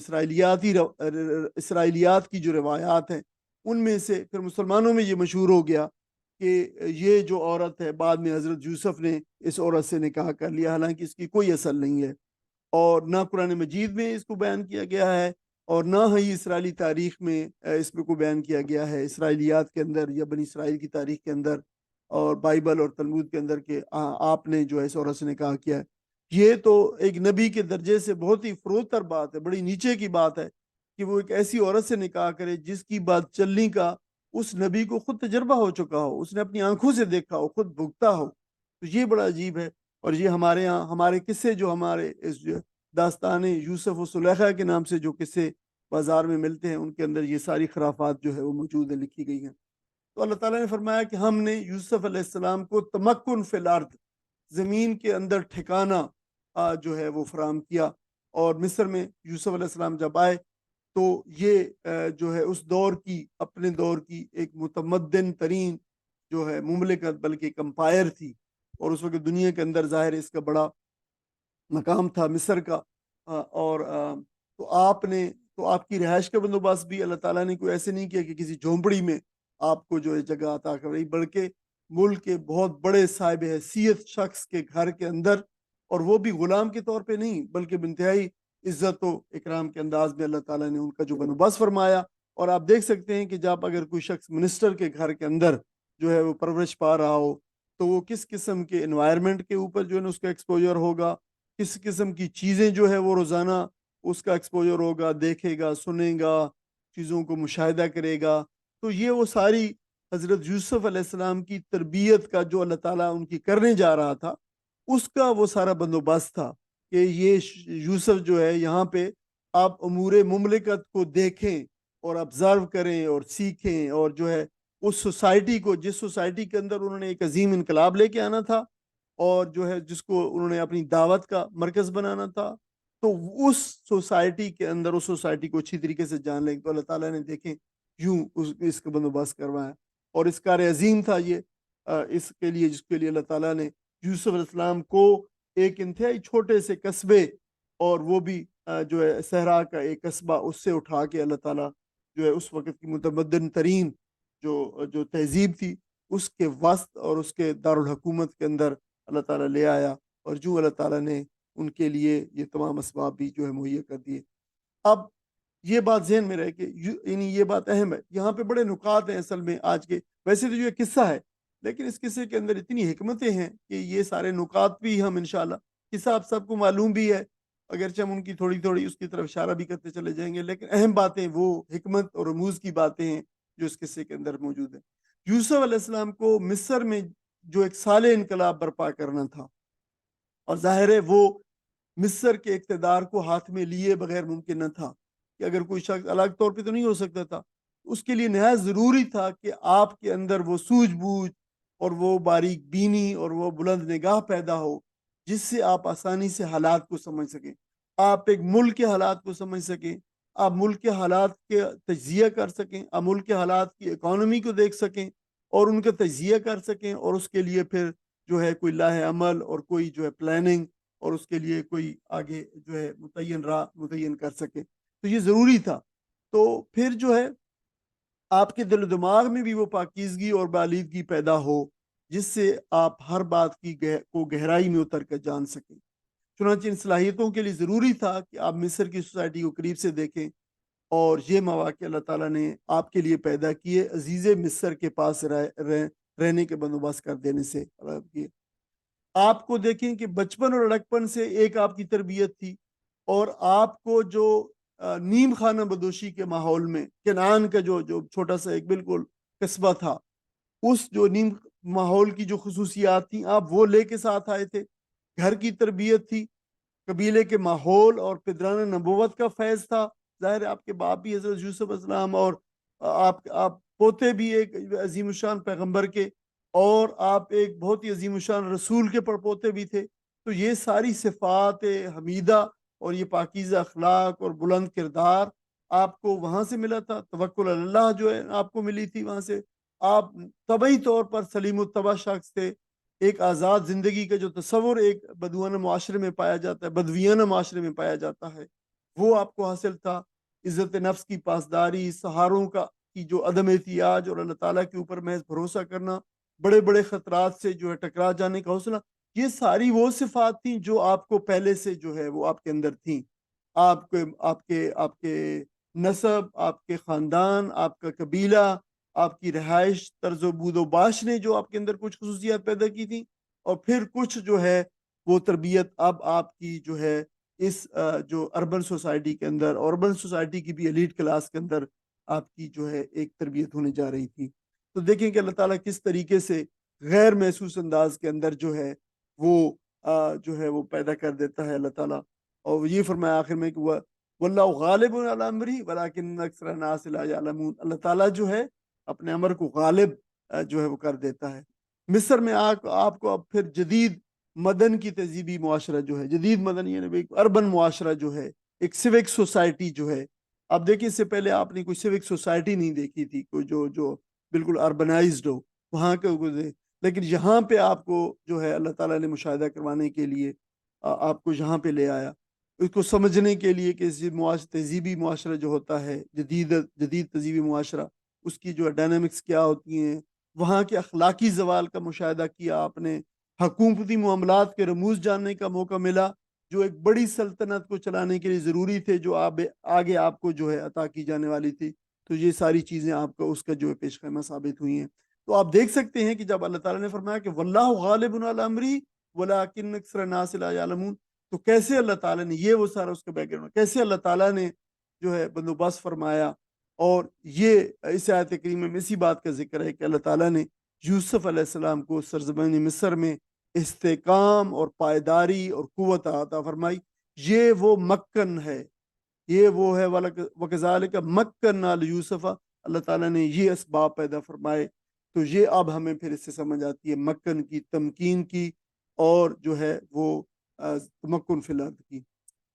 Speaker 1: اسرائیلیات کی جو روایات ہیں ان میں سے پھر مسلمانوں میں یہ مشہور ہو گیا کہ یہ جو عورت ہے بعد میں حضرت یوسف نے اس عورت سے نکاح کر لیا، حالانکہ اس کی کوئی اصل نہیں ہے، اور نہ قرآن مجید میں اس کو بیان کیا گیا ہے، اور نہ ہی اسرائیلی تاریخ میں اس میں کو بیان کیا گیا ہے، اسرائیلیات کے اندر یا بنی اسرائیل کی تاریخ کے اندر اور بائبل اور تلمود کے اندر کہ آپ نے جو ہے اس عورت سے نکاح کیا ہے۔ یہ تو ایک نبی کے درجے سے بہت ہی فروتر بات ہے، بڑی نیچے کی بات ہے کہ وہ ایک ایسی عورت سے نکاح کرے جس کی بات چلنے کا اس نبی کو خود تجربہ ہو چکا ہو، اس نے اپنی آنکھوں سے دیکھا ہو، خود بھگتا ہو، تو یہ بڑا عجیب ہے۔ اور یہ ہمارے ہاں ہمارے قصے جو ہمارے اس داستان یوسف و سلیخا کے نام سے جو قصے بازار میں ملتے ہیں ان کے اندر یہ ساری خرافات جو ہے وہ موجود ہیں، لکھی گئی ہیں۔ تو اللہ تعالیٰ نے فرمایا کہ ہم نے یوسف علیہ السلام کو تمکن فی الارض، زمین کے اندر ٹھکانہ جو ہے وہ فراہم کیا، اور مصر میں یوسف علیہ السلام جب آئے تو یہ جو ہے اس دور کی اپنے دور کی ایک متمدن ترین جو ہے مملکت بلکہ ایک امپائر تھی، اور اس وقت دنیا کے اندر ظاہر اس کا بڑا مقام تھا مصر کا۔ اور تو آپ کی رہائش کا بندوبست بھی اللہ تعالیٰ نے کوئی ایسے نہیں کیا کہ کسی جھونپڑی میں آپ کو جو ہے جگہ عطا کر رہی، بلکہ ملک کے بہت بڑے صاحب حیثیت شخص کے گھر کے اندر، اور وہ بھی غلام کے طور پہ نہیں بلکہ بانتہائی عزت و اکرام کے انداز میں اللہ تعالیٰ نے ان کا جو بندوبست فرمایا۔ اور آپ دیکھ سکتے ہیں کہ جب اگر کوئی شخص منسٹر کے گھر کے اندر جو ہے وہ پرورش پا رہا ہو تو وہ کس قسم کے انوائرمنٹ کے اوپر جو ہے اس کا ایکسپوجر ہوگا، کس قسم کی چیزیں جو ہے وہ روزانہ اس کا ایکسپوجر ہوگا، دیکھے گا، سنے گا، چیزوں کو مشاہدہ کرے گا، تو یہ وہ ساری حضرت یوسف علیہ السلام کی تربیت کا جو اللہ تعالیٰ ان کی کرنے جا رہا تھا اس کا وہ سارا بندوبست تھا کہ یہ یوسف جو ہے یہاں پہ آپ امور مملکت کو دیکھیں اور آبزرو کریں اور سیکھیں، اور جو ہے اس سوسائٹی کو، جس سوسائٹی کے اندر انہوں نے ایک عظیم انقلاب لے کے آنا تھا اور جو ہے جس کو انہوں نے اپنی دعوت کا مرکز بنانا تھا، تو اس سوسائٹی کے اندر اس سوسائٹی کو اچھی طریقے سے جان لیں۔ تو اللہ تعالیٰ نے دیکھیں یوں اس کا بندوبست کروایا، اور اس کار عظیم تھا یہ اس کے لیے جس کے لیے اللہ تعالیٰ نے یوسف علیہ السلام کو ایک انتہائی چھوٹے سے قصبے، اور وہ بھی جو ہے صحرا کا ایک قصبہ، اس سے اٹھا کے اللہ تعالیٰ جو ہے اس وقت کی متمدن ترین جو تہذیب تھی اس کے وسط اور اس کے دارالحکومت کے اندر اللہ تعالیٰ لے آیا، اور جو اللہ تعالیٰ نے ان کے لیے یہ تمام اسباب بھی جو ہے مہیا کر دیے۔ اب یہ بات ذہن میں رہے کہ یعنی یہ بات اہم ہے، یہاں پہ بڑے نکات ہیں اصل میں آج کے، ویسے تو یہ قصہ ہے لیکن اس قصے کے اندر اتنی حکمتیں ہیں کہ یہ سارے نکات بھی ہم انشاءاللہ، قصہ آپ سب کو معلوم بھی ہے اگرچہ ہم ان کی تھوڑی تھوڑی اس کی طرف اشارہ بھی کرتے چلے جائیں گے، لیکن اہم باتیں وہ حکمت اور رموز کی باتیں ہیں جو اس قصے کے اندر موجود ہیں۔ یوسف علیہ السلام کو مصر میں جو ایک سال انقلاب برپا کرنا تھا، اور ظاہر ہے وہ مصر کے اقتدار کو ہاتھ میں لیے بغیر ممکن نہ تھا کہ اگر کوئی شخص الگ طور پہ تو نہیں ہو سکتا تھا، اس کے لیے نہایت ضروری تھا کہ آپ کے اندر وہ سوجھ بوجھ اور وہ باریک بینی اور وہ بلند نگاہ پیدا ہو جس سے آپ آسانی سے حالات کو سمجھ سکیں، آپ ایک ملک کے حالات کو سمجھ سکیں، آپ ملک کے حالات کے تجزیہ کر سکیں، آپ ملک کے حالات کی اکانومی کو دیکھ سکیں اور ان کا تجزیہ کر سکیں، اور اس کے لیے پھر جو ہے کوئی لاہ عمل اور کوئی جو ہے پلاننگ اور اس کے لیے کوئی آگے جو ہے متعین راہ متعین کر سکے، تو یہ ضروری تھا۔ تو پھر جو ہے آپ کے دل و دماغ میں بھی وہ پاکیزگی اور بالیدگی پیدا ہو جس سے آپ ہر بات کی کو گہرائی میں اتر کر جان سکیں۔ چنانچہ ان صلاحیتوں کے لیے ضروری تھا کہ آپ مصر کی سوسائٹی کو قریب سے دیکھیں اور یہ مواقع اللہ تعالیٰ نے آپ کے لیے پیدا کیے عزیز مصر کے پاس رہنے کے بندوبست کر دینے سے۔ آپ کو دیکھیں کہ بچپن اور لڑکپن سے ایک آپ کی تربیت تھی، اور آپ کو جو نیم خانہ بدوشی کے ماحول میں کنعان کا جو چھوٹا سا ایک بالکل قصبہ تھا، اس جو نیم ماحول کی جو خصوصیات تھیں آپ وہ لے کے ساتھ آئے تھے۔ گھر کی تربیت تھی، قبیلے کے ماحول اور پدران نبوت کا فیض تھا۔ ظاہر ہے آپ کے باپ بھی حضرت یوسف علیہ السلام، اور آپ پوتے بھی ایک عظیم الشان پیغمبر کے، اور آپ ایک بہت ہی عظیم الشان رسول کے پڑپوتے بھی تھے۔ تو یہ ساری صفات حمیدہ اور یہ پاکیزہ اخلاق اور بلند کردار آپ کو وہاں سے ملا تھا۔ توکل اللہ جو ہے آپ کو ملی تھی وہاں سے۔ آپ طبعی طور پر سلیم الطبع شخص تھے۔ ایک آزاد زندگی کا جو تصور ایک بدوانہ معاشرے میں پایا جاتا ہے، بدویانہ معاشرے میں پایا جاتا ہے، وہ آپ کو حاصل تھا۔ عزت نفس کی پاسداری، سہاروں کی جو عدم احتیاج اور اللہ تعالیٰ کے اوپر محض بھروسہ کرنا، بڑے بڑے خطرات سے جو ہے ٹکرا جانے کا حوصلہ، یہ ساری وہ صفات تھیں جو آپ کو پہلے سے جو ہے وہ آپ کے اندر تھیں۔ آپ کے نسب، آپ کے خاندان، آپ کا قبیلہ، آپ کی رہائش، طرز و بود و باش نے جو آپ کے اندر کچھ خصوصیات پیدا کی تھیں، اور پھر کچھ جو ہے وہ تربیت اب آپ کی جو ہے اس جو اربن سوسائٹی کے اندر، اربن سوسائٹی کی بھی ایلیٹ کلاس کے اندر آپ کی جو ہے ایک تربیت ہونے جا رہی تھی۔ تو دیکھیں کہ اللہ تعالیٰ کس طریقے سے غیر محسوس انداز کے اندر جو ہے وہ پیدا کر دیتا ہے اللہ تعالیٰ۔ اور یہ فرمایا آخر میں کہ واللہ غالب علی امرہ ولکن اکثر الناس لا یعلمون، اللہ تعالیٰ جو ہے اپنے امر کو غالب جو ہے وہ کر دیتا ہے۔ مصر میں آپ کو اب پھر جدید مدن کی تہذیبی معاشرہ جو ہے، جدید مدن یعنی ایک اربن معاشرہ جو ہے، ایک سیوک سوسائٹی جو ہے۔ اب دیکھیں اس سے پہلے آپ نے کوئی سیوک سوسائٹی نہیں دیکھی تھی، کوئی جو بالکل اربنائزڈ ہو وہاں کے، لیکن یہاں پہ آپ کو جو ہے اللہ تعالیٰ نے مشاہدہ کروانے کے لیے آپ کو یہاں پہ لے آیا، اس کو سمجھنے کے لیے کہ تہذیبی معاشرہ جو ہوتا ہے، جدید تہذیبی معاشرہ، اس کی جو ڈائنامکس کیا ہوتی ہیں، وہاں کے اخلاقی زوال کا مشاہدہ کیا آپ نے، حکومتی معاملات کے رموز جاننے کا موقع ملا جو ایک بڑی سلطنت کو چلانے کے لیے ضروری تھے، جو آگے آپ کو جو ہے عطا کی جانے والی تھی۔ تو یہ ساری چیزیں آپ کا اس کا جو ہے پیش خیمہ ثابت ہوئی ہیں۔ تو آپ دیکھ سکتے ہیں کہ جب اللہ تعالیٰ نے فرمایا کہ واللہ غالب علی امرہ ولکن اکثر الناس لا یعلمون، تو کیسے اللہ تعالیٰ نے یہ وہ سارا اس کا بیک گراؤنڈ، کیسے اللہ تعالیٰ نے جو ہے بندوبست فرمایا۔ اور یہ اس آیت کریمہ میں اسی بات کا ذکر ہے کہ اللہ تعالیٰ نے یوسف علیہ السلام کو سرزمین مصر میں استحکام اور پائیداری اور قوت عطا فرمائی۔ یہ وہ مکن ہے، یہ وہ ہے وَكَذَلِكَ مَكَّنَّا لِيُوسُفَ، اللہ تعالیٰ نے یہ اسباب پیدا فرمائے۔ تو یہ اب ہمیں پھر اس سے سمجھ آتی ہے مکن کی، تمکین کی، اور جو ہے وہ تمکن فی الارض کی۔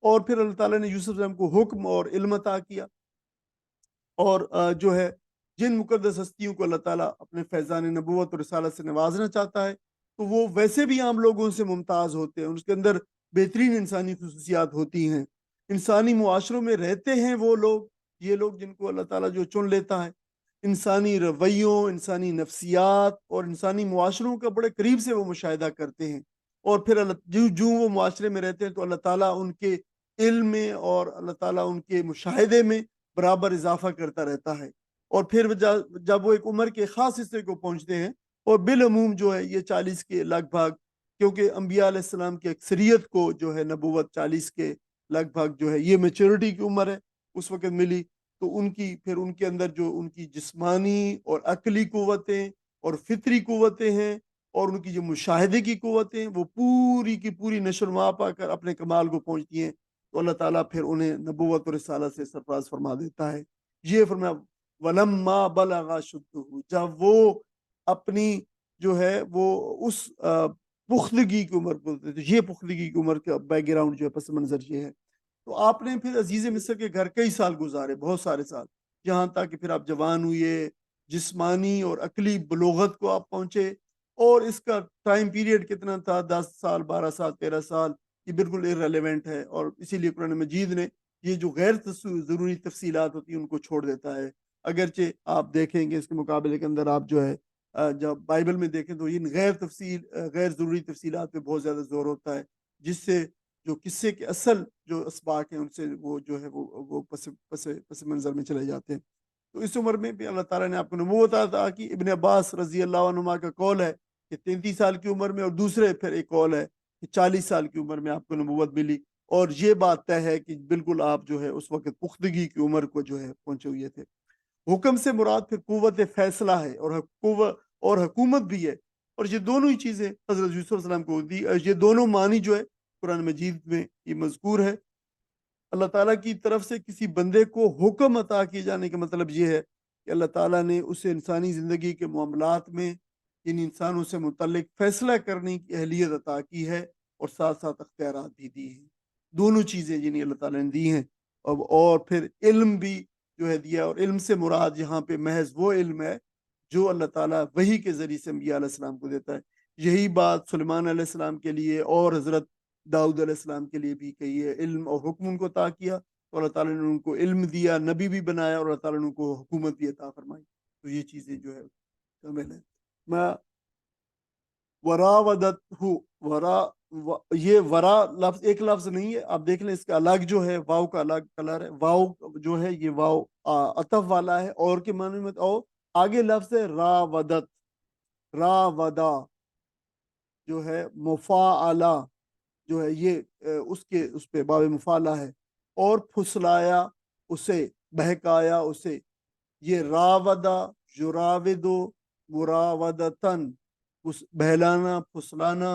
Speaker 1: اور پھر اللہ تعالیٰ نے یوسف علیہ السلام کو حکم اور علم عطا کیا، اور جو ہے جن مقدس ہستیوں کو اللہ تعالیٰ اپنے فیضان نبوت اور رسالت سے نوازنا چاہتا ہے تو وہ ویسے بھی عام لوگوں سے ممتاز ہوتے ہیں، اس کے اندر بہترین انسانی خصوصیات ہوتی ہیں۔ انسانی معاشروں میں رہتے ہیں وہ لوگ، یہ لوگ جن کو اللہ تعالیٰ جو چن لیتا ہے، انسانی رویوں، انسانی نفسیات اور انسانی معاشروں کا بڑے قریب سے وہ مشاہدہ کرتے ہیں، اور پھر جو وہ معاشرے میں رہتے ہیں تو اللہ تعالیٰ ان کے علم میں اور اللہ تعالیٰ ان کے مشاہدے میں برابر اضافہ کرتا رہتا ہے۔ اور پھر جب وہ ایک عمر کے خاص حصے کو پہنچتے ہیں، اور بالعموم جو ہے یہ 40 کے لگ بھگ، کیونکہ انبیاء علیہ السلام کی اکثریت کو جو ہے نبوت 40 کے لگ بھگ جو ہے یہ میچورٹی کی عمر ہے اس وقت ملی، تو پھر ان کے اندر جو ان کی جسمانی اور عقلی قوتیں اور فطری قوتیں ہیں اور ان کی جو مشاہدے کی قوتیں وہ پوری کی پوری نشو و نما پا کر اپنے کمال کو پہنچتی ہیں، تو اللہ تعالیٰ پھر انہیں نبوت اور رسالت سے سرفراز فرما دیتا ہے۔ یہ فرمایا وَلَمَّا بَلَغَ أَشُدَّهُ، جب وہ اپنی جو ہے وہ اس پختگی کی عمر بولتے تو یہ پختگی کی عمر کا بیک گراؤنڈ جو ہے پس منظر یہ ہے۔ تو آپ نے پھر عزیز مصر کے گھر کئی سال گزارے، بہت سارے سال، یہاں تک کہ پھر آپ جوان ہوئے، جسمانی اور عقلی بلوغت کو آپ پہنچے، اور اس کا ٹائم پیریڈ کتنا تھا، 10 سال، 12 سال، 13 سال، یہ بالکل irrelevant ہے، اور اسی لیے قرآن مجید نے یہ جو غیر ضروری تفصیلات ہوتی ہیں ان کو چھوڑ دیتا ہے۔ اگرچہ آپ دیکھیں گے اس کے مقابلے کے اندر آپ جو ہے جب بائبل میں دیکھیں تو ان غیر ضروری تفصیلات پہ بہت زیادہ زور ہوتا ہے، جس سے جو قصے کے اصل جو اسباق ہیں ان سے وہ جو ہے وہ پس منظر میں چلے جاتے ہیں. تو اس عمر میں بھی اللہ تعالیٰ نے آپ کو نبوت عطا کی. ابن عباس رضی اللہ عنہما کا قول ہے کہ 33 سال کی عمر میں، اور دوسرے پھر ایک قول ہے کہ 40 سال کی عمر میں آپ کو نبوت ملی. اور یہ بات طے ہے کہ بالکل آپ جو ہے اس وقت پختگی کی عمر کو جو ہے پہنچے ہوئے تھے. حکم سے مراد پھر قوت فیصلہ ہے اور حکومت بھی ہے. اور یہ دونوں ہی چیزیں حضرت یوسف علیہ السلام کو دی. یہ دونوں معنی جو ہے قرآن مجید میں یہ مذکور ہے. اللہ تعالیٰ کی طرف سے کسی بندے کو حکم عطا کیے جانے کا مطلب یہ ہے کہ اللہ تعالیٰ نے اسے انسانی زندگی کے معاملات میں ان انسانوں سے متعلق فیصلہ کرنے کی اہلیت عطا کی ہے، اور ساتھ ساتھ اختیارات بھی دی ہیں. دونوں چیزیں جنہیں اللہ تعالیٰ نے دی ہیں. اور پھر علم بھی جو ہے دیا. اور علم سے مراد یہاں پہ محض وہ علم ہے جو اللہ تعالیٰ وحی کے ذریعے سے انبیاء علیہ السلام کو دیتا ہے. یہی بات سلیمان علیہ السلام کے لیے اور حضرت داؤد علیہ السلام کے لیے بھی کہی ہے. علم اور حکم ان کو عطا کیا تو اللہ تعالیٰ نے ان کو علم دیا، نبی بھی بنایا، اور اللہ تعالیٰ نے ان کو حکومت بھی عطا فرمائی. تو یہ چیزیں جو ہے شامل ہیں. میں وراودت یہ ورا لفظ ایک لفظ نہیں ہے. آپ دیکھ لیں اس کا الگ جو ہے واو کا الگ کلر ہے. واو جو ہے یہ واو عطف والا ہے اور کے معنی میں. او آگے لفظ ہے راودت، راودا جو ہے مفاعلہ جو ہے یہ اس پہ باب مفاعلہ ہے. اور پھسلایا اسے، بہکایا اسے. یہ راودا یراودو مراودتن، بہلانا، پھسلانا،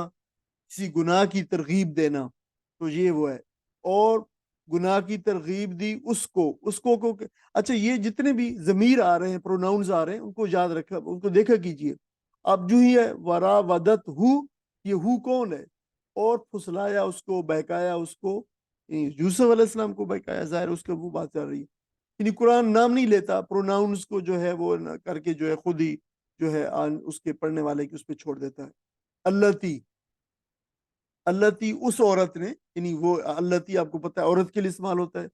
Speaker 1: کسی گناہ کی ترغیب دینا. تو یہ وہ ہے. اور گناہ کی ترغیب دی اس کو اچھا یہ جتنے بھی ضمیر آ رہے ہیں، پروناؤنز آ رہے ہیں، ان کو یاد رکھا، ان کو دیکھا کیجئے. اب جو ہی ہے وراودت ہو، یہ ہو کون ہے؟ اور پھسلایا اس کو، بہکایا اس کو. یوسف علیہ السلام کو بہکایا، ظاہر اس کے وہ بات چل رہی ہے. یعنی قرآن نام نہیں لیتا، پروناؤنز کو جو ہے وہ کر کے جو ہے خود ہی جو ہے اس کے پڑھنے والے کی اس پہ چھوڑ دیتا ہے. اللتی اس عورت نے، یعنی وہ اللتی آپ کو پتہ ہے عورت کے لیے استعمال ہوتا ہے.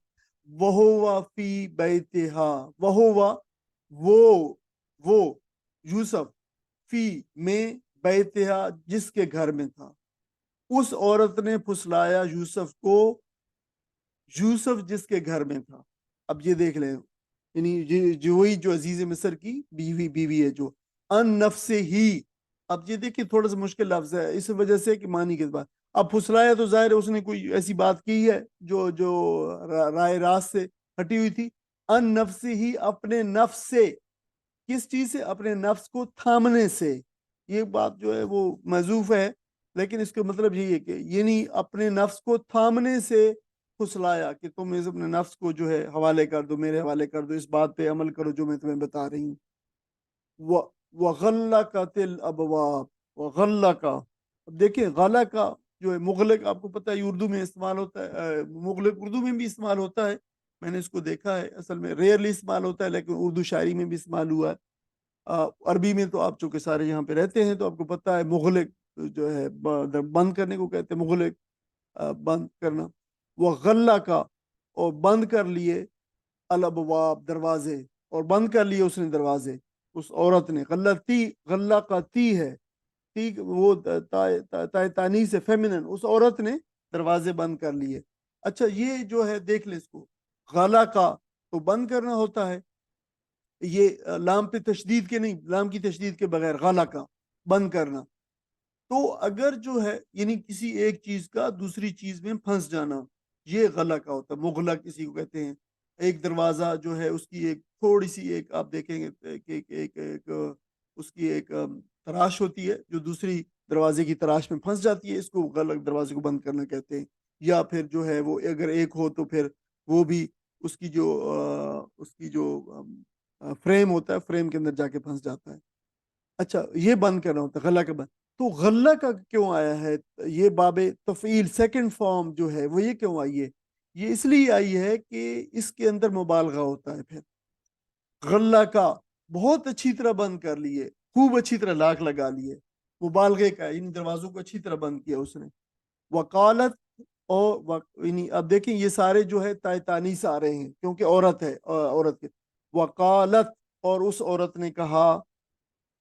Speaker 1: وہوا فی بیتہا، وہوا وہ یوسف فی میں، بیتہا جس کے گھر میں تھا. اس عورت نے پھسلایا یوسف کو، یوسف جس کے گھر میں تھا. اب یہ دیکھ لیں، یعنی وہی جو عزیز مصر کی بیوی ہے جو ان نفس ہی. اب یہ دیکھیں تھوڑا سا مشکل لفظ ہے اس وجہ سے کہ معنی کے بعد. اب پھسلایا تو ظاہر اس نے کوئی ایسی بات کی ہے جو رائے راست سے ہٹی ہوئی تھی. ان نفس ہی، اپنے نفس سے. کس چیز سے؟ اپنے نفس کو تھامنے سے. یہ بات جو ہے وہ محذوف ہے، لیکن اس کا مطلب یہی ہے کہ یعنی اپنے نفس کو تھامنے سے پھسلایا کہ تم اپنے نفس کو جو ہے حوالے کر دو، میرے حوالے کر دو، اس بات پہ عمل کرو جو میں تمہیں بتا رہی ہوں. وَغَلَّقَتِ الْأَبْوَابِ، وَغَلَّقَ. اب دیکھیں غلق کا جو ہے مغلق، آپ کو پتہ ہے اردو میں استعمال ہوتا ہے، مغلق اردو میں بھی استعمال ہوتا ہے. میں نے اس کو دیکھا ہے، اصل میں ریئرلی استعمال ہوتا ہے، لیکن اردو شاعری میں بھی استعمال ہوا ہے. عربی میں تو آپ چونکہ سارے یہاں پہ رہتے ہیں تو آپ کو پتہ ہے مغلق جو ہے بند کرنے کو کہتے ہیں، مغلق بند کرنا. وہ غلہ کا، اور بند کر لیے، الابواب دروازے، اور بند کر لیے اس نے دروازے. اس عورت نے غلہ کا تی ہے، تی وہ تانیث سے فیمنن، اس عورت نے دروازے بند کر لیے. اچھا یہ جو ہے دیکھ لیں اس کو، غلہ کا تو بند کرنا ہوتا ہے، یہ لام پہ تشدید کے نہیں، لام کی تشدید کے بغیر غلہ کا بند کرنا. تو اگر جو ہے یعنی کسی ایک چیز کا دوسری چیز میں پھنس جانا، یہ غلق کا ہوتا ہے. مغلق کسی کو کہتے ہیں. ایک دروازہ جو ہے اس کی ایک تھوڑی سی ایک آپ دیکھیں گے ایک اس کی ایک تراش ہوتی ہے جو دوسری دروازے کی تراش میں پھنس جاتی ہے، اس کو غلق، دروازے کو بند کرنا کہتے ہیں. یا پھر جو ہے وہ اگر ایک ہو تو پھر وہ بھی اس کی جو فریم ہوتا ہے، فریم کے اندر جا کے پھنس جاتا ہے. اچھا یہ بند کرنا ہوتا ہے غلہ کا بند. تو غلہ کا کیوں آیا ہے یہ باب تفعیل سیکنڈ فارم جو ہے وہ یہ کیوں آئی ہے؟ یہ اس لیے آئی ہے کہ اس کے اندر مبالغہ ہوتا ہے. پھر غلہ کا بہت اچھی طرح بند کر لیے، خوب اچھی طرح لاک لگا لیے، مبالغے کا، یعنی دروازوں کو اچھی طرح بند کیا اس نے. وکالت، اور یعنی اب دیکھیں یہ سارے جو ہے تانیث آ رہے ہیں کیونکہ عورت ہے، عورت کے. وکالت، اور اس عورت نے کہا،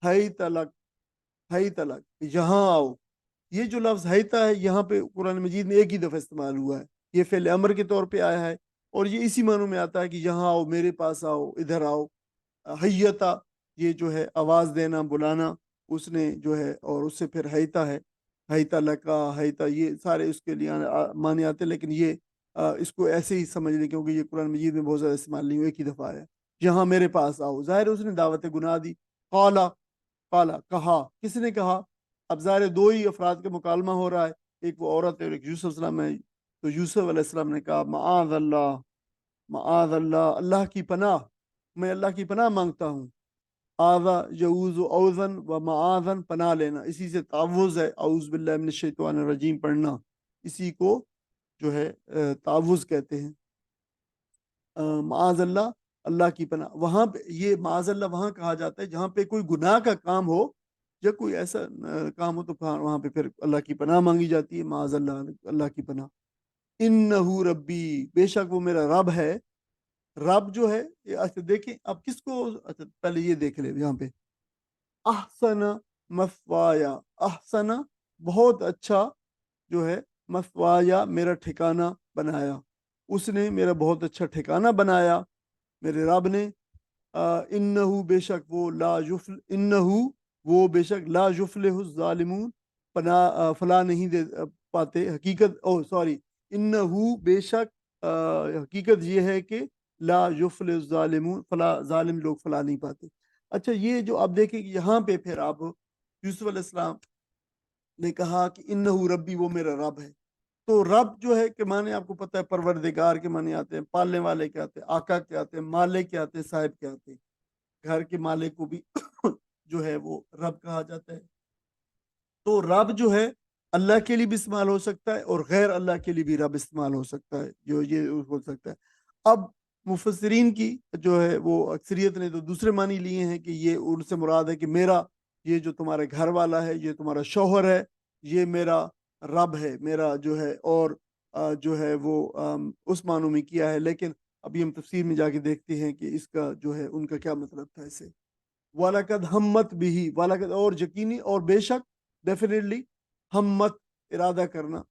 Speaker 1: ہئی تلک، یہاں آؤ. یہ جو لفظ حیتا ہے یہاں پہ قرآن مجید میں ایک ہی دفعہ استعمال ہوا ہے، یہ فعل امر کے طور پہ آیا ہے، اور یہ اسی معنوں میں آتا ہے کہ یہاں آؤ، میرے پاس آؤ، ادھر آؤ۔ حیتا یہ جو ہے آواز دینا، بلانا، اس نے جو ہے، اور اس سے پھر حیتا ہے، حیتا لکا، حیتا، یہ سارے اس کے لیے معنی آتے ہیں، لیکن یہ اس کو ایسے ہی سمجھ لیں کیونکہ یہ قرآن مجید میں بہت زیادہ استعمال نہیں ہوا، ایک ہی دفعہ آیا، یہاں میرے پاس آؤ۔ ظاہر ہے اس نے دعوت گناہ دی۔ قالا، قالا کہا، کس نے کہا؟ اب ظاہر ہے دو ہی افراد کا مکالمہ ہو رہا ہے، ایک وہ عورت ہے اور ایک یوسف علیہ السلام ہے۔ تو یوسف علیہ السلام نے کہا معاذ اللہ، معاذ اللہ، اللہ کی پناہ، میں اللہ کی پناہ مانگتا ہوں۔ آذا یعوذ اوزن و معاذن، پناہ لینا، اسی سے تعوذ ہے، اعوذ باللہ من الشیطان الرجیم پڑھنا، اسی کو جو ہے تعوذ کہتے ہیں۔ معاذ اللہ، اللہ کی پناہ، وہاں پہ یہ معاذ اللہ وہاں کہا جاتا ہے جہاں پہ کوئی گناہ کا کام ہو، یا کوئی ایسا کام ہو، تو وہاں پہ پھر اللہ کی پناہ مانگی جاتی ہے، معاذ اللہ، اللہ کی پناہ۔ انہو ربی، بے شک وہ میرا رب ہے۔ رب جو ہے، اچھا دیکھیں اب کس کو، اچھا پہلے یہ دیکھ لیں یہاں پہ، احسن مثوایا، احسن بہت اچھا جو ہے، مثوایا میرا ٹھکانہ بنایا، اس نے میرا بہت اچھا ٹھکانہ بنایا، میرے رب نے۔ انہو بے شک وہ لا یفل، انہو وہ بے شک لا یفلح الظالمون، فلاح نہیں دے پاتے، حقیقت، سوری، انہو بے شک حقیقت یہ ہے کہ لا یفلح الظالمون، ظالم لوگ فلاح نہیں پاتے۔ اچھا یہ جو آپ دیکھیں کہ یہاں پہ پھر آپ یوسف علیہ السلام نے کہا کہ انہو ربی، وہ میرا رب ہے، تو رب جو ہے کہ معنی آپ کو پتہ ہے، پروردگار کے معنی آتے ہیں، پالنے والے کے آتے ہیں، آقا کے آتے ہیں، مالک کے آتے ہیں، صاحب کے آتے ہیں، گھر کے مالک کو بھی جو ہے وہ رب کہا جاتا ہے۔ تو رب جو ہے اللہ کے لیے بھی استعمال ہو سکتا ہے اور غیر اللہ کے لیے بھی رب استعمال ہو سکتا ہے، جو یہ ہو سکتا ہے۔ اب مفسرین کی جو ہے وہ اکثریت نے تو دوسرے معنی لیے ہیں کہ یہ ان سے مراد ہے کہ میرا یہ جو تمہارے گھر والا ہے، یہ تمہارا شوہر ہے، یہ میرا رب ہے، میرا جو ہے، اور جو ہے وہ اس معنوں میں کیا ہے، لیکن ابھی ہم تفسیر میں جا کے دیکھتے ہیں کہ اس کا جو ہے ان کا کیا مطلب تھا اسے۔ وَلَقَدْ ہمت بھی، وَلَقَدْ اور یقینی اور بے شک، ڈیفینیٹلی، ہمت ارادہ کرنا،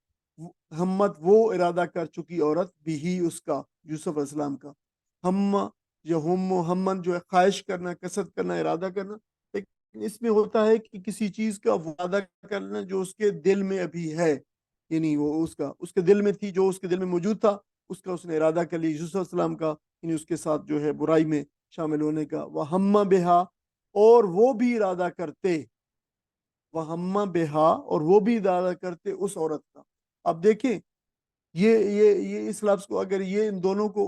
Speaker 1: ہمت وہ ارادہ کر چکی عورت بھی اس کا، یوسف علیہ السلام کا، ہم یا ہمن جو ہے خواہش کرنا، کسرت کرنا، ارادہ کرنا، لیکن اس میں ہوتا ہے کہ کسی چیز کا وعدہ کرنا جو اس کے دل میں ابھی ہے، یعنی وہ اس کے دل میں تھی، جو اس کے دل میں موجود تھا، اس کا اس نے ارادہ کر لیا، یوسف علیہ السلام کا، یعنی اس کے ساتھ جو ہے برائی میں شامل ہونے کا۔ وَهَمَّ بِهَا، اور وہ بھی ارادہ کرتے، وَهَمَّ بِهَا، اور وہ بھی ارادہ کرتے اس عورت کا۔ اب دیکھیں یہ اس لفظ کو اگر یہ ان دونوں کو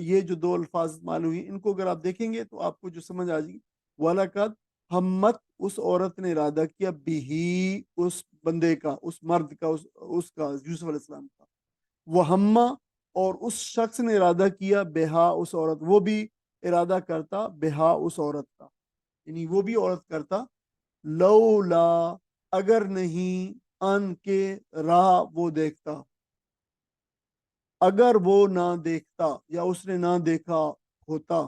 Speaker 1: یہ جو دو الفاظ معلوم ہوئی، ان کو اگر آپ دیکھیں گے تو آپ کو جو سمجھ آ جائے گی، وَلَقَدْ ہمت، اس عورت نے ارادہ کیا، بھی اس بندے کا، اس مرد کا، اس کا یوسف علیہ السلام کا، وہ ہما، اور اس شخص نے ارادہ کیا، بہا اس عورت، وہ بھی ارادہ کرتا بہا اس عورت کا، یعنی وہ بھی عورت کرتا، لولا اگر نہیں، ان کے راہ وہ دیکھتا، اگر وہ نہ دیکھتا یا اس نے نہ دیکھا ہوتا۔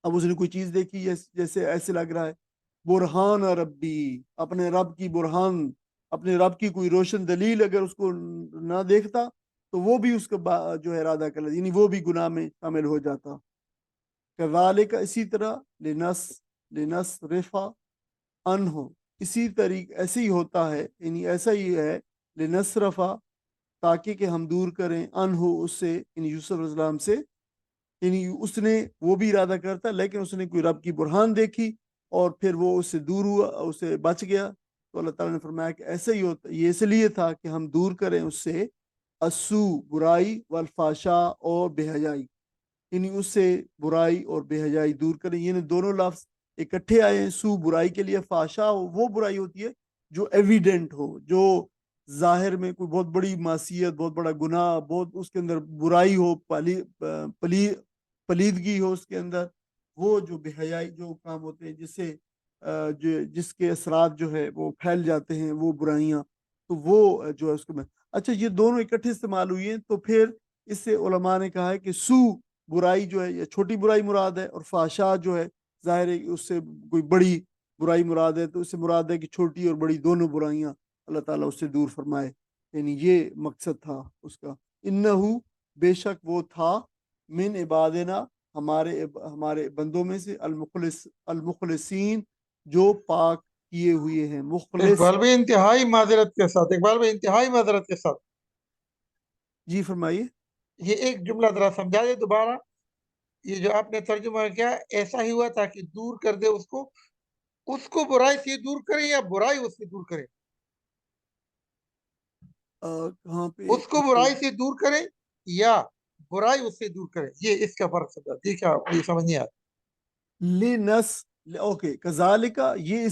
Speaker 1: اب اس نے کوئی چیز دیکھی جیسے ایسے لگ رہا ہے، برہان ربی، اپنے رب کی برہان، اپنے رب کی کوئی روشن دلیل اگر اس کو نہ دیکھتا تو وہ بھی اس کا جو ہے ارادہ کر لیتا، یعنی وہ بھی گناہ میں شامل ہو جاتا۔ کذالک، اسی طرح، لنصرف عنہ، اسی طریقے ایسے ہی ہوتا ہے، یعنی ایسا ہی ہے، لنصرف، تاکہ کہ ہم دور کریں، عنہ اس سے، یعنی یوسف علیہ السلام سے، یعنی اس نے وہ بھی ارادہ کرتا لیکن اس نے کوئی رب کی برہان دیکھی اور پھر وہ اس سے دور ہوا، اس سے بچ گیا، تو اللہ تعالیٰ نے فرمایا کہ ایسا ہی ہوتا، یہ اس لیے تھا کہ ہم دور کریں اس سے السو، برائی، والفاشا، اور بے حیائی، یعنی اس سے برائی اور بے حیائی دور کریں، یعنی دونوں لفظ اکٹھے آئے ہیں، سو برائی کے لیے، فاشا وہ برائی ہوتی ہے جو ایویڈنٹ ہو، جو ظاہر میں کوئی بہت بڑی معصیت، بہت بڑا گناہ، بہت اس کے اندر برائی ہو، پلیدگی ہو اس کے اندر، وہ جو بے حیائی جو کام ہوتے ہیں جس کے اثرات جو ہے وہ پھیل جاتے ہیں، وہ برائیاں، تو وہ جو ہے اس کو میں، اچھا یہ دونوں اکٹھے استعمال ہوئی ہیں، تو پھر اس سے علماء نے کہا ہے کہ سو برائی جو ہے یہ چھوٹی برائی مراد ہے، اور فحشا جو ہے ظاہر ہے اس سے کوئی بڑی برائی مراد ہے، تو اس سے مراد ہے کہ چھوٹی اور بڑی دونوں برائیاں اللہ تعالیٰ اس سے دور فرمائے، یعنی یہ مقصد تھا اس کا. انہو بے شک وہ تھا، من عبادنا ہمارے بندوں میں سے، المخلصین جو پاک کیے ہوئے ہیں. مخلص
Speaker 3: اقبال بھائی انتہائی معذرت کے ساتھ، اقبال بھائی انتہائی معذرت کے ساتھ،
Speaker 1: جی فرمائیے.
Speaker 3: یہ ایک جملہ ذرا سمجھا دے دوبارہ. یہ جو آپ نے ترجمہ کیا، ایسا ہی ہوا تاکہ دور کر دے اس کو برائی سے دور کرے یا برائی اس سے دور کرے؟
Speaker 1: کہاں پہ
Speaker 3: اس کو برائی سے دور کرے یا برائی اس سے دور کرے، یہ اس کا فرق سمجھا. ٹھیک ہے، یہ سمجھ نہیں آتا.
Speaker 1: لنس اوکے کذالکا، یہ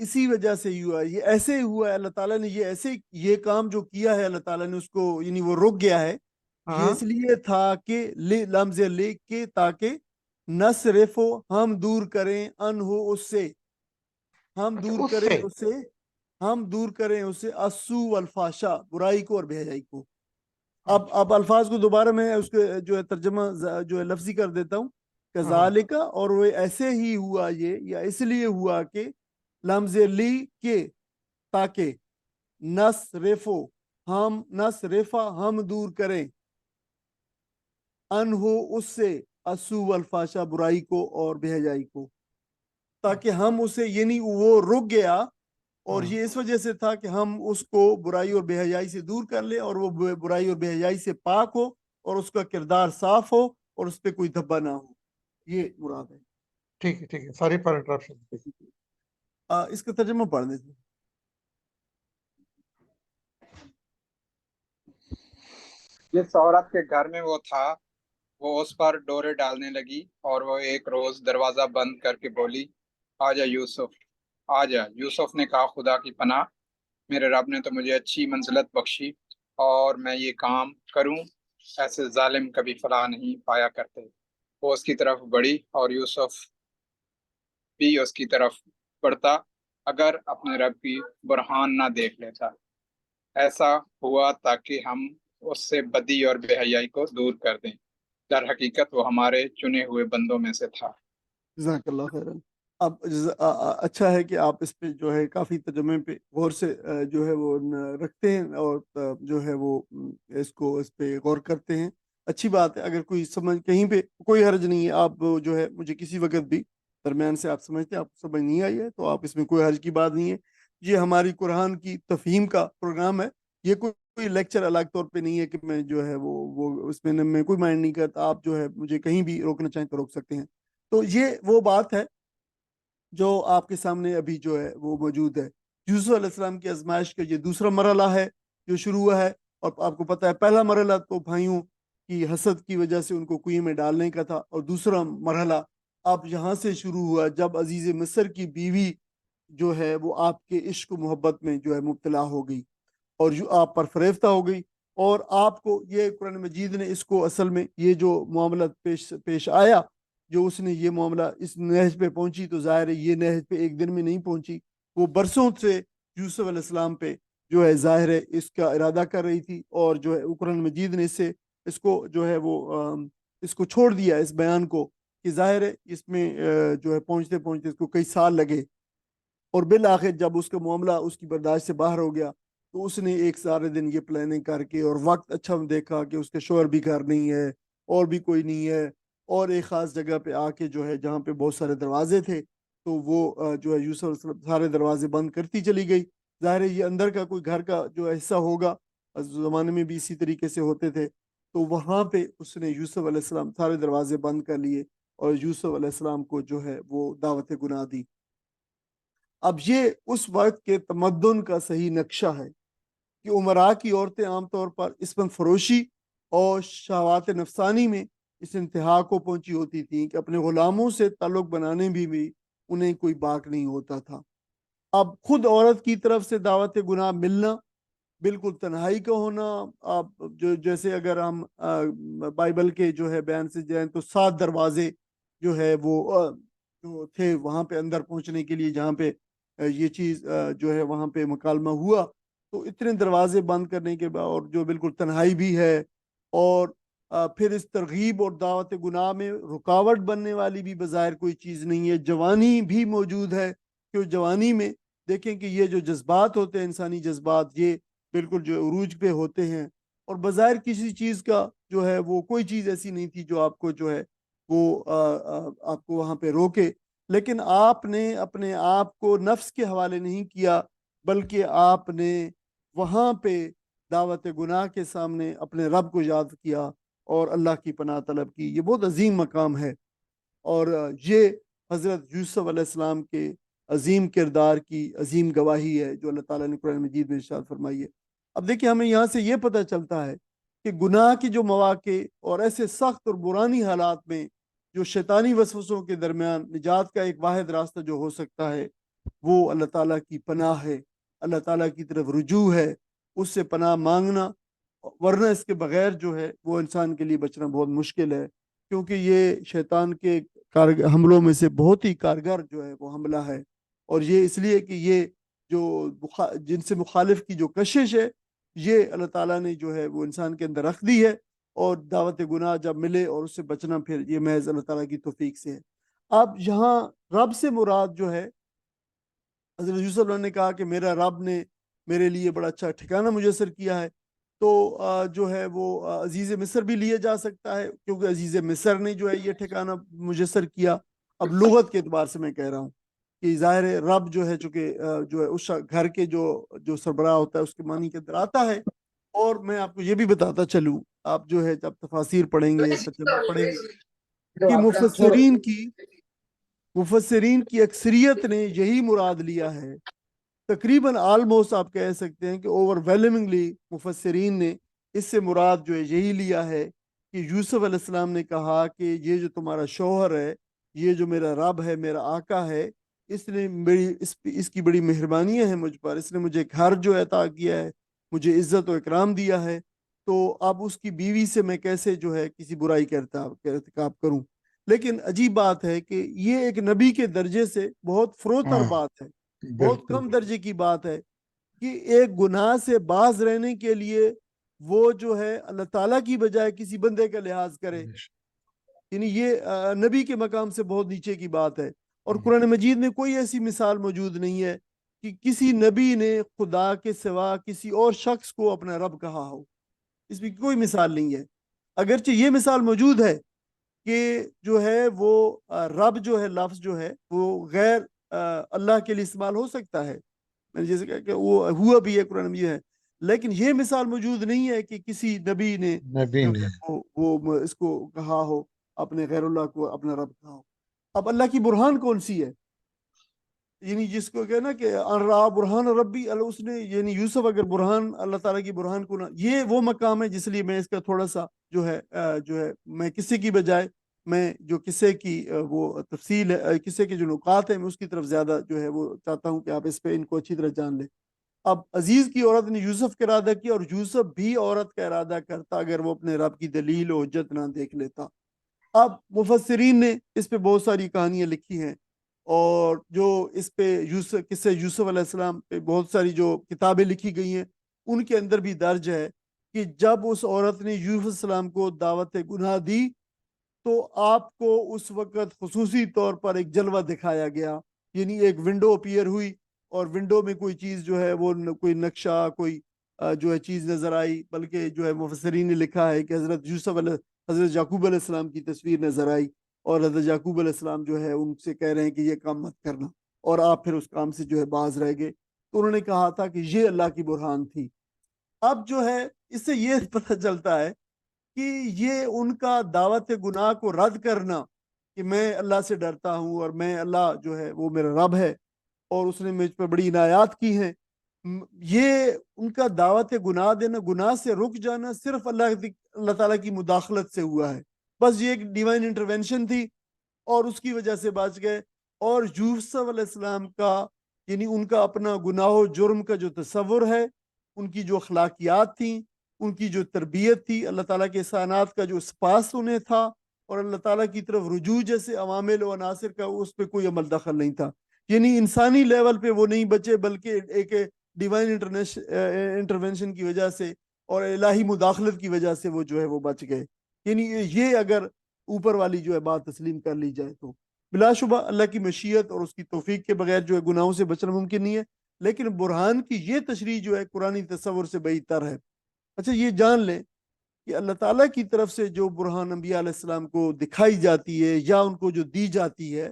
Speaker 1: اسی وجہ سے ہی ہوا، یہ ایسے ہی ہوا ہے. اللہ تعالیٰ نے یہ کام جو کیا ہے، اللہ تعالیٰ نے اس کو یعنی وہ رک گیا ہے. یہ
Speaker 3: ہاں
Speaker 1: اس لیے تھا کہ لمز لے کے تاکہ نصرف ہم دور کریں ان ہو اس سے، ہم
Speaker 3: اچھا،
Speaker 1: دور
Speaker 3: اس
Speaker 1: کریں
Speaker 3: سے
Speaker 1: اسے، ہم دور کریں اسے اسو والفاشا، برائی کو اور بے حیائی کو. اب الفاظ کو دوبارہ میں اس کے جو ہے ترجمہ جو ہے لفظی کر دیتا ہوں. کذالک، اور وہ ایسے ہی ہوا یہ، یا اس لیے ہوا کہ لمز لی کے تاکہ نصرفا ہم دور کریں ان ہو اس سے اسو والفاشا، برائی کو اور بے حیائی کو، تاکہ ہم اسے یعنی وہ رک گیا. اور یہ اس وجہ سے تھا کہ ہم اس کو برائی اور بے حیائی سے دور کر لیں، اور وہ برائی اور بے حیائی سے پاک ہو، اور اس کا کردار صاف ہو، اور اس پہ کوئی دھبا نہ ہو. یہ مراد ہے.
Speaker 3: ٹھیک ہے، ٹھیک ہے، ساری پر انٹرپشن.
Speaker 1: اس کا ترجمہ پڑھ دیتے.
Speaker 2: جس عورت کے گھر میں وہ تھا وہ اس پر ڈورے ڈالنے لگی، اور وہ ایک روز دروازہ بند کر کے بولی، آجا یوسف، آجا. یوسف نے کہا، خدا کی پناہ، میرے رب نے تو مجھے اچھی منزلت بخشی اور میں یہ کام کروں، ایسے ظالم کبھی فلاح نہیں پایا کرتے. وہ اس کی طرف بڑھی اور یوسف بھی اس کی طرف بڑھتا اگر اپنے رب کی برہان نہ دیکھ لیتا. ایسا ہوا تاکہ ہم اس سے بدی اور بے حیائی کو دور کر دیں. در حقیقت وہ ہمارے چنے ہوئے بندوں میں سے تھا.
Speaker 1: جزاک اللہ خیرن. اب اچھا ہے کہ آپ اس پہ جو ہے کافی ترجمے پہ غور سے جو ہے وہ رکھتے ہیں، اور جو ہے وہ اس پہ غور کرتے ہیں. اچھی بات ہے. اگر کوئی سمجھ کہیں پہ کوئی حرج نہیں ہے، آپ جو ہے مجھے کسی وقت بھی درمیان سے آپ سمجھتے ہیں آپ کو سمجھ نہیں آئی ہے تو آپ اس میں کوئی حرج کی بات نہیں ہے. یہ ہماری قرآن کی تفہیم کا پروگرام ہے. یہ کوئی لیکچر الگ طور پہ نہیں ہے کہ میں جو ہے وہ اس میں کوئی مائنڈ نہیں کرتا. آپ جو ہے مجھے کہیں بھی روکنا چاہیں تو روک سکتے ہیں. تو یہ وہ بات ہے جو آپ کے سامنے ابھی جو ہے وہ موجود ہے. یوسف علیہ السلام کی آزمائش کا یہ دوسرا مرحلہ ہے جو شروع ہوا ہے. اور آپ کو پتہ ہے پہلا مرحلہ تو بھائیوں کی حسد کی وجہ سے ان کو کنویں میں ڈالنے کا تھا، اور دوسرا مرحلہ اب یہاں سے شروع ہوا جب عزیز مصر کی بیوی جو ہے وہ آپ کے عشق و محبت میں جو ہے مبتلا ہو گئی، اور جو آپ پر فریفتہ ہو گئی. اور آپ کو یہ قرآن مجید نے اس کو اصل میں یہ جو معاملہ پیش آیا، جو اس نے یہ معاملہ اس نہج پہ پہنچی، تو ظاہر ہے یہ نہج پہ ایک دن میں نہیں پہنچی. وہ برسوں سے یوسف علیہ السلام پہ جو ہے ظاہر ہے اس کا ارادہ کر رہی تھی، اور جو ہے قرآن مجید نے اس کو جو ہے وہ اس کو چھوڑ دیا اس بیان کو کہ ظاہر ہے اس میں جو ہے پہنچتے پہنچتے اس کو کئی سال لگے. اور بالآخر جب اس کا معاملہ اس کی برداشت سے باہر ہو گیا تو اس نے ایک سارے دن یہ پلاننگ کر کے اور وقت اچھا دیکھا کہ اس کے شوہر بھی گھر نہیں ہے اور بھی کوئی نہیں ہے، اور ایک خاص جگہ پہ آ کے جو ہے جہاں پہ بہت سارے دروازے تھے تو وہ جو ہے یوسف سارے دروازے بند کرتی چلی گئی. ظاہر ہے یہ اندر کا کوئی گھر کا جو حصہ ہوگا، زمانے میں بھی اسی طریقے سے ہوتے تھے. تو وہاں پہ اس نے یوسف علیہ السلام سارے دروازے بند کر لیے اور یوسف علیہ السلام کو جو ہے وہ دعوت گناہ دی. اب یہ اس وقت کے تمدن کا صحیح نقشہ ہے کہ عمراء کی عورتیں عام طور پر اسپن فروشی اور شہوات نفسانی میں اس انتہا کو پہنچی ہوتی تھیں کہ اپنے غلاموں سے تعلق بنانے بھی انہیں کوئی باک نہیں ہوتا تھا. اب خود عورت کی طرف سے دعوت گناہ ملنا، بالکل تنہائی کا ہونا، اب جیسے اگر ہم بائبل کے جو ہے بیان سے جائیں تو 7 دروازے جو ہے وہ جو تھے وہاں پہ اندر پہنچنے کے لیے، جہاں پہ یہ چیز جو ہے وہاں پہ مکالمہ ہوا، تو اتنے دروازے بند کرنے کے بعد اور جو بالکل تنہائی بھی ہے، اور پھر اس ترغیب اور دعوت گناہ میں رکاوٹ بننے والی بھی بظاہر کوئی چیز نہیں ہے. جوانی بھی موجود ہے کہ جوانی میں دیکھیں کہ یہ جو جذبات ہوتے ہیں، انسانی جذبات، یہ بالکل جو عروج پہ ہوتے ہیں، اور بظاہر کسی چیز کا جو ہے وہ کوئی چیز ایسی نہیں تھی جو آپ کو جو ہے وہ آپ کو وہاں پہ روکے، لیکن آپ نے اپنے آپ کو نفس کے حوالے نہیں کیا، بلکہ آپ نے وہاں پہ دعوت گناہ کے سامنے اپنے رب کو یاد کیا اور اللہ کی پناہ طلب کی۔ یہ بہت عظیم مقام ہے، اور یہ حضرت یوسف علیہ السلام کے عظیم کردار کی عظیم گواہی ہے جو اللہ تعالیٰ نے قرآن مجید میں ارشاد فرمائی ہے۔ اب دیکھیں، ہمیں یہاں سے یہ پتہ چلتا ہے کہ گناہ کی جو مواقع اور ایسے سخت اور برانی حالات میں جو شیطانی وسوسوں کے درمیان نجات کا ایک واحد راستہ جو ہو سکتا ہے وہ اللہ تعالیٰ کی پناہ ہے، اللہ تعالیٰ کی طرف رجوع ہے، اس سے پناہ مانگنا، ورنہ اس کے بغیر جو ہے وہ انسان کے لیے بچنا بہت مشکل ہے، کیونکہ یہ شیطان کے حملوں میں سے بہت ہی کارگر جو ہے وہ حملہ ہے، اور یہ اس لیے کہ یہ جو جن سے مخالف کی جو کشش ہے یہ اللہ تعالیٰ نے جو ہے وہ انسان کے اندر رکھ دی ہے، اور دعوت گناہ جب ملے اور اس سے بچنا پھر یہ محض اللہ تعالیٰ کی توفیق سے ہے۔ اب یہاں رب سے مراد جو ہے، حضرت یوسف علیہ نے کہا کہ میرا رب نے میرے لیے بڑا اچھا ٹھکانہ میسر کیا ہے، تو جو ہے وہ عزیز مصر بھی لیا جا سکتا ہے، کیونکہ عزیز مصر نے جو ہے یہ ٹھکانہ میسر کیا۔ اب لغت کے اعتبار سے میں کہہ رہا ہوں کہ ظاہر رب جو ہے چونکہ جو ہے اس گھر کے جو سربراہ ہوتا ہے اس کے معنی کے اندر آتا ہے، اور میں آپ کو یہ بھی بتاتا چلوں، آپ جو ہے جب تفاسیر پڑھیں گے، ترجمہ پڑھیں گے، کہ مفسرین کی اکثریت نے یہی مراد لیا ہے، تقریباً آلموسٹ آپ کہہ سکتے ہیں کہ اوور ویلمنگلی مفسرین نے اس سے مراد جو ہے یہی لیا ہے کہ یوسف علیہ السلام نے کہا کہ یہ جو تمہارا شوہر ہے، یہ جو میرا رب ہے، میرا آقا ہے، اس نے اس کی بڑی مہربانیاں ہیں مجھ پر، اس نے مجھے گھر جو عطا کیا ہے، مجھے عزت و اکرام دیا ہے، تو اب اس کی بیوی سے میں کیسے جو ہے کسی برائی کا ارتکاب کروں۔ لیکن عجیب بات ہے کہ یہ ایک نبی کے درجے سے بہت فروتر بات ہے، بہت کم درجے کی بات ہے کہ ایک گناہ سے باز رہنے کے لیے وہ جو ہے اللہ تعالیٰ کی بجائے کسی بندے کا لحاظ کرے، یعنی یہ نبی کے مقام سے بہت نیچے کی بات ہے، اور قرآن مجید میں کوئی ایسی مثال موجود نہیں ہے کہ کسی نبی نے خدا کے سوا کسی اور شخص کو اپنا رب کہا ہو، اس میں کوئی مثال نہیں ہے۔ اگرچہ یہ مثال موجود ہے کہ جو ہے وہ رب جو ہے لفظ جو ہے وہ غیر اللہ کے لیے استعمال ہو سکتا ہے، میں نے جیسے کہا کہ وہ ہوا بھی ہے قرآن میں ہے، لیکن یہ مثال موجود نہیں ہے کہ کسی نبی نے وہ اس کو کہا ہو، اپنے غیر اللہ کو اپنا رب کہا ہو۔ اب اللہ کی برہان کون سی ہے؟ یعنی جس کو کہنا کہ ان را برہان ربی، اس نے یعنی یوسف اگر برہان اللہ تعالیٰ کی برہان کو نہ، یہ وہ مقام ہے جس لیے میں اس کا تھوڑا سا جو ہے میں قصے کی بجائے میں جو قصے کی وہ تفصیل ہے، قصے کے جو نکات ہیں میں اس کی طرف زیادہ جو ہے وہ چاہتا ہوں کہ آپ اس پہ ان کو اچھی طرح جان لیں۔ اب عزیز کی عورت نے یوسف کا ارادہ کیا، اور یوسف بھی عورت کا ارادہ کرتا اگر وہ اپنے رب کی دلیل و حجت نہ دیکھ لیتا۔ اب مفسرین نے اس پہ بہت ساری کہانیاں لکھی ہیں، اور جو اس پہ قصے یوسف علیہ السلام پہ بہت ساری جو کتابیں لکھی گئی ہیں ان کے اندر بھی درج ہے کہ جب اس عورت نے یوسف علیہ السلام کو دعوت گناہ دی تو آپ کو اس وقت خصوصی طور پر ایک جلوہ دکھایا گیا، یعنی ایک ونڈو اپیئر ہوئی، اور ونڈو میں کوئی چیز جو ہے وہ کوئی نقشہ، کوئی جو ہے چیز نظر آئی، بلکہ جو ہے مفسرین نے لکھا ہے کہ حضرت یعقوب علیہ السلام کی تصویر نظر آئی، اور حضرت یعقوب علیہ السلام جو ہے ان سے کہہ رہے ہیں کہ یہ کام مت کرنا، اور آپ پھر اس کام سے جو ہے باز رہ گئے، تو انہوں نے کہا تھا کہ یہ اللہ کی برہان تھی۔ اب جو ہے اس سے یہ پتہ چلتا ہے کہ یہ ان کا دعوت گناہ کو رد کرنا کہ میں اللہ سے ڈرتا ہوں اور میں اللہ جو ہے وہ میرا رب ہے اور اس نے مجھ پہ بڑی عنایات کی ہیں، یہ ان کا دعوت گناہ دینا، گناہ سے رک جانا صرف اللہ تعالیٰ کی مداخلت سے ہوا ہے، بس یہ ایک ڈیوائن انٹروینشن تھی اور اس کی وجہ سے بچ گئے۔ اور یوسف علیہ السلام کا یعنی ان کا اپنا گناہ و جرم کا جو تصور ہے، ان کی جو اخلاقیات تھیں، ان کی جو تربیت تھی، اللہ تعالیٰ کے احسانات کا جو سپاس انہیں تھا، اور اللہ تعالیٰ کی طرف رجوع جیسے عوامل و عناصر کا اس پہ کوئی عمل دخل نہیں تھا، یعنی انسانی لیول پہ وہ نہیں بچے، بلکہ ایک ڈیوائن انٹرونشن کی وجہ سے اور الہی مداخلت کی وجہ سے وہ جو ہے وہ بچ گئے، یعنی یہ اگر اوپر والی جو ہے بات تسلیم کر لی جائے تو۔ بلا شبہ اللہ کی مشیت اور اس کی توفیق کے بغیر جو ہے گناہوں سے بچنا ممکن نہیں ہے، لیکن برہان کی یہ تشریح جو ہے قرآنی تصور سے بعید تر ہے۔ اچھا یہ جان لیں کہ اللہ تعالیٰ کی طرف سے جو برہان انبیاء علیہ السلام کو دکھائی جاتی ہے یا ان کو جو دی جاتی ہے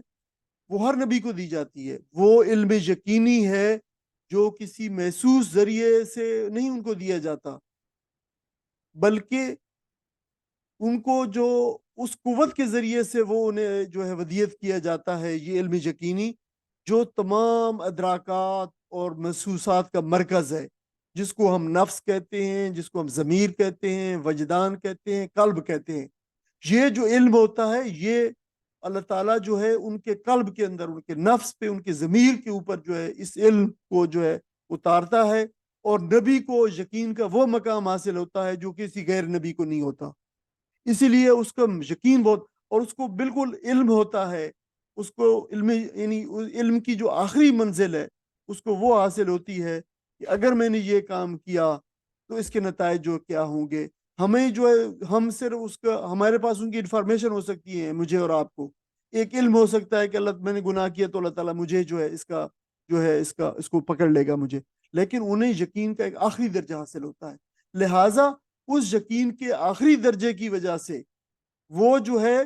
Speaker 1: وہ ہر نبی کو دی جاتی ہے، وہ علم یقینی ہے جو کسی محسوس ذریعے سے نہیں ان کو دیا جاتا، بلکہ ان کو جو اس قوت کے ذریعے سے وہ انہیں جو ہے ودیت کیا جاتا ہے، یہ علم یقینی جو تمام ادراکات اور محسوسات کا مرکز ہے، جس کو ہم نفس کہتے ہیں، جس کو ہم ضمیر کہتے ہیں، وجدان کہتے ہیں، قلب کہتے ہیں۔ یہ جو علم ہوتا ہے یہ اللہ تعالیٰ جو ہے ان کے قلب کے اندر، ان کے نفس پہ، ان کے ضمیر کے اوپر جو ہے اس علم کو جو ہے اتارتا ہے، اور نبی کو یقین کا وہ مقام حاصل ہوتا ہے جو کسی غیر نبی کو نہیں ہوتا۔ اسی لیے اس کا یقین بہت، اور اس کو بالکل علم ہوتا ہے، اس کو علم یعنی علم کی جو آخری منزل ہے اس کو وہ حاصل ہوتی ہے کہ اگر میں نے یہ کام کیا تو اس کے نتائج جو کیا ہوں گے۔ ہمیں جو ہے ہم صرف اس کا، ہمارے پاس ان کی انفارمیشن ہو سکتی ہے، مجھے اور آپ کو ایک علم ہو سکتا ہے کہ اللہ میں نے گناہ کیا تو اللہ تعالیٰ مجھے جو ہے اس کا جو ہے اس کو پکڑ لے گا مجھے، لیکن انہیں یقین کا ایک آخری درجہ حاصل ہوتا ہے۔ لہٰذا اس یقین کے آخری درجے کی وجہ سے وہ جو ہے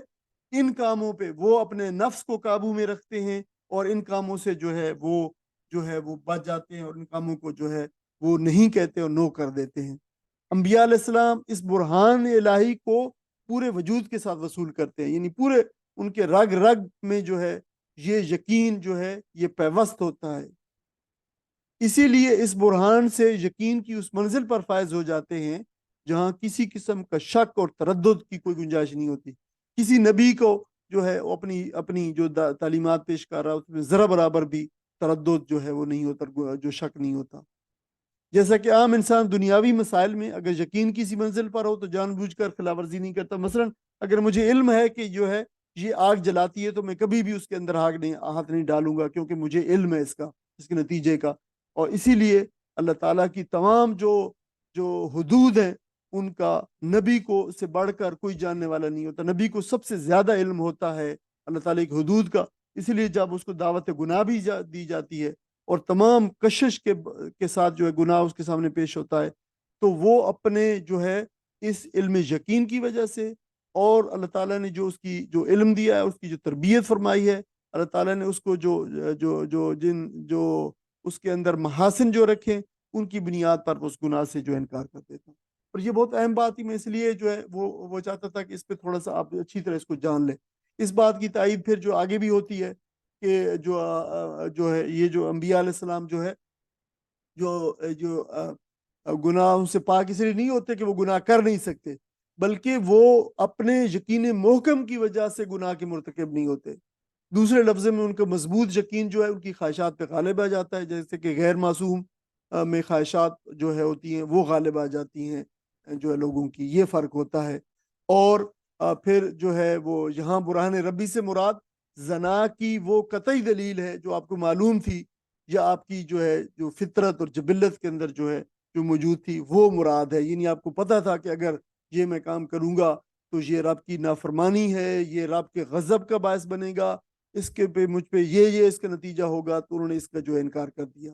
Speaker 1: ان کاموں پہ وہ اپنے نفس کو قابو میں رکھتے ہیں، اور ان کاموں سے جو ہے وہ بچ جاتے ہیں، اور ان کاموں کو جو ہے وہ نہیں کہتے اور نو کر دیتے ہیں۔ انبیاء علیہ السلام اس برہان الہی کو پورے وجود کے ساتھ وصول کرتے ہیں، یعنی پورے ان کے رگ رگ میں جو ہے یہ یقین جو ہے یہ پیوست ہوتا ہے۔ اسی لیے اس برہان سے یقین کی اس منزل پر فائز ہو جاتے ہیں جہاں کسی قسم کا شک اور تردد کی کوئی گنجائش نہیں ہوتی۔ کسی نبی کو جو ہے وہ اپنی جو تعلیمات پیش کر رہا ہے اس میں ذرا برابر بھی تردد جو ہے وہ نہیں ہوتا، جو شک نہیں ہوتا۔ جیسا کہ عام انسان دنیاوی مسائل میں اگر یقین کسی منزل پر ہو تو جان بوجھ کر خلاف ورزی نہیں کرتا۔ مثلا اگر مجھے علم ہے کہ جو ہے یہ آگ جلاتی ہے تو میں کبھی بھی اس کے اندر ہاتھ نہیں ڈالوں گا، کیونکہ مجھے علم ہے اس کے نتیجے کا۔ اور اسی لیے اللہ تعالیٰ کی تمام جو حدود ہیں ان کا نبی کو سے بڑھ کر کوئی جاننے والا نہیں ہوتا۔ نبی کو سب سے زیادہ علم ہوتا ہے اللہ تعالیٰ کی حدود کا، اسی لیے جب اس کو دعوت گناہ بھی دی جاتی ہے اور تمام کشش کے ساتھ جو ہے گناہ اس کے سامنے پیش ہوتا ہے، تو وہ اپنے جو ہے اس علم یقین کی وجہ سے، اور اللہ تعالیٰ نے جو اس کی جو علم دیا ہے، اس کی جو تربیت فرمائی ہے، اللہ تعالیٰ نے اس کو جو اس کے اندر محاسن جو رکھیں، ان کی بنیاد پر اس گناہ سے جو انکار کر دیتا ہوں۔ اور یہ بہت اہم بات ہی، میں اس لیے جو ہے وہ چاہتا تھا کہ اس پہ تھوڑا سا آپ اچھی طرح اس کو جان لیں۔ اس بات کی تائید پھر جو آگے بھی ہوتی ہے کہ جو ہے یہ جو انبیاء علیہ السلام جو ہے جو گناہوں سے پاک اس لیے نہیں ہوتے کہ وہ گناہ کر نہیں سکتے، بلکہ وہ اپنے یقین محکم کی وجہ سے گناہ کے مرتکب نہیں ہوتے۔ دوسرے لفظ میں ان کا مضبوط یقین جو ہے ان کی خواہشات پہ غالب آ جاتا ہے، جیسے کہ غیر معصوم میں خواہشات جو ہے ہوتی ہیں وہ غالب آ جاتی ہیں جو ہے لوگوں کی، یہ فرق ہوتا ہے۔ اور پھر جو ہے وہ یہاں برہان ربی سے مراد زنا کی وہ قطعی دلیل ہے جو آپ کو معلوم تھی، یا آپ کی جو ہے جو فطرت اور جبلت کے اندر جو ہے جو موجود تھی وہ مراد ہے، یعنی آپ کو پتہ تھا کہ اگر یہ میں کام کروں گا تو یہ رب کی نافرمانی ہے، یہ رب کے غضب کا باعث بنے گا، اس کے پہ مجھ پہ یہ اس کا نتیجہ ہوگا، تو انہوں نے اس کا جو انکار کر دیا۔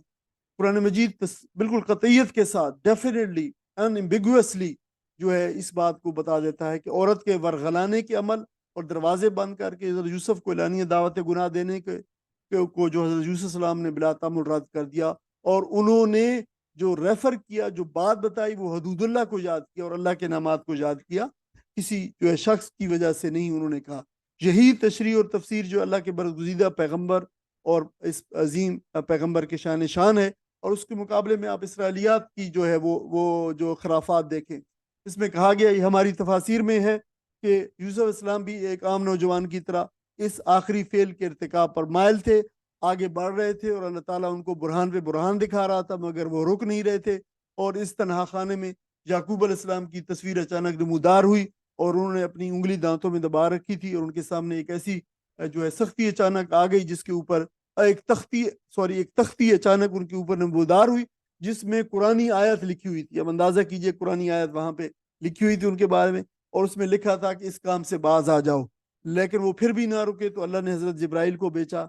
Speaker 1: قرآن مجید بالکل قطعیت کے ساتھ ڈیفینیٹلی انیمبیگوسلی جو ہے اس بات کو بتا دیتا ہے کہ عورت کے ورغلانے کے عمل اور دروازے بند کر کے حضرت یوسف کو اعلانیہ دعوت گناہ دینے کو جو حضرت یوسف السلام نے بلا تعمل رد کر دیا، اور انہوں نے جو ریفر کیا، جو بات بتائی، وہ حدود اللہ کو یاد کیا اور اللہ کے انعامات کو یاد کیا، کسی جو ہے شخص کی وجہ سے نہیں۔ انہوں نے کہا یہی تشریح اور تفسیر جو اللہ کے برگزیدہ پیغمبر اور اس عظیم پیغمبر کے شان ہے، اور اس کے مقابلے میں آپ اسرائیلیات کی جو ہے وہ جو خرافات دیکھیں، اس میں کہا گیا، یہ ہماری تفاسیر میں ہے کہ یوسف السلام بھی ایک عام نوجوان کی طرح اس آخری فعل کے ارتکاب پر مائل تھے، آگے بڑھ رہے تھے، اور اللہ تعالیٰ ان کو برہان پہ برہان دکھا رہا تھا، مگر وہ رک نہیں رہے تھے۔ اور اس تنہا خانے میں یعقوب علیہ السلام کی تصویر اچانک نمودار ہوئی، اور انہوں نے اپنی انگلی دانتوں میں دبا رکھی تھی، اور ان کے سامنے ایک ایسی جو ہے سختی اچانک آ گئی، جس کے اوپر ایک تختی اچانک ان کے اوپر نمودار ہوئی، جس میں قرآنی آیت لکھی ہوئی تھی۔ اب اندازہ کیجئے قرآنی آیت وہاں پہ لکھی ہوئی تھی ان کے بارے میں، اور اس میں لکھا تھا کہ اس کام سے باز آ جاؤ، لیکن وہ پھر بھی نہ رکے تو اللہ نے حضرت جبرائیل کو بھیجا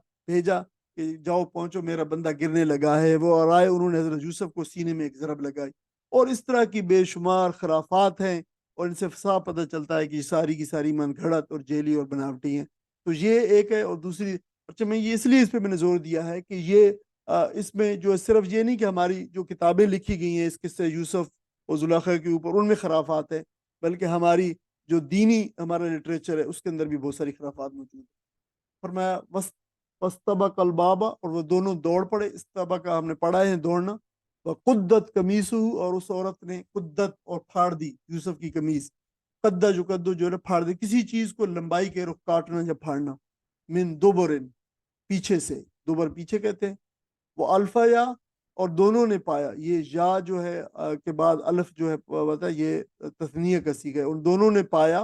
Speaker 1: کہ جاؤ پہنچو میرا بندہ گرنے لگا ہے. وہ اور آئے, انہوں نے حضرت یوسف کو سینے میں ایک ضرب لگائی. اور اس طرح کی بے شمار خرافات ہیں, اور ان سے صاف پتہ چلتا ہے کہ ساری کی ساری من گھڑت اور جیلی اور بناوٹی ہیں. تو یہ ایک ہے. اور دوسری, اچھا میں یہ اس لیے اس پہ میں نے زور دیا ہے کہ یہ اس میں جو صرف یہ نہیں کہ ہماری جو کتابیں لکھی گئی ہیں اس قصے یوسف اور زلیخا کے اوپر ان میں خرافات ہیں, بلکہ ہماری جو دینی ہمارا لٹریچر ہے اس کے اندر بھی بہت ساری خرافات موجود ہیں. فرمایا وَاسْتَبَقَ الْبَابَ, اور وہ دونوں دوڑ پڑے. استبق ہم نے پڑھا ہے دوڑنا. وَقُدَّتْ قَمِيصُهُ, اور اس عورت نے قدت اور پھاڑ دی یوسف کی قمیص. قدہ جو قدو جو ہے پھاڑ دی, کسی چیز کو لمبائی کے رخ کاٹنا یا پھاڑنا. من دبرن, پیچھے سے, دبر پیچھے کہتے ہیں. وہ الفیا, اور دونوں نے پایا. یہ یا جو ہے کے بعد الف جو ہے بتا, یہ تثنیہ کا صیغہ ہے. ان دونوں نے پایا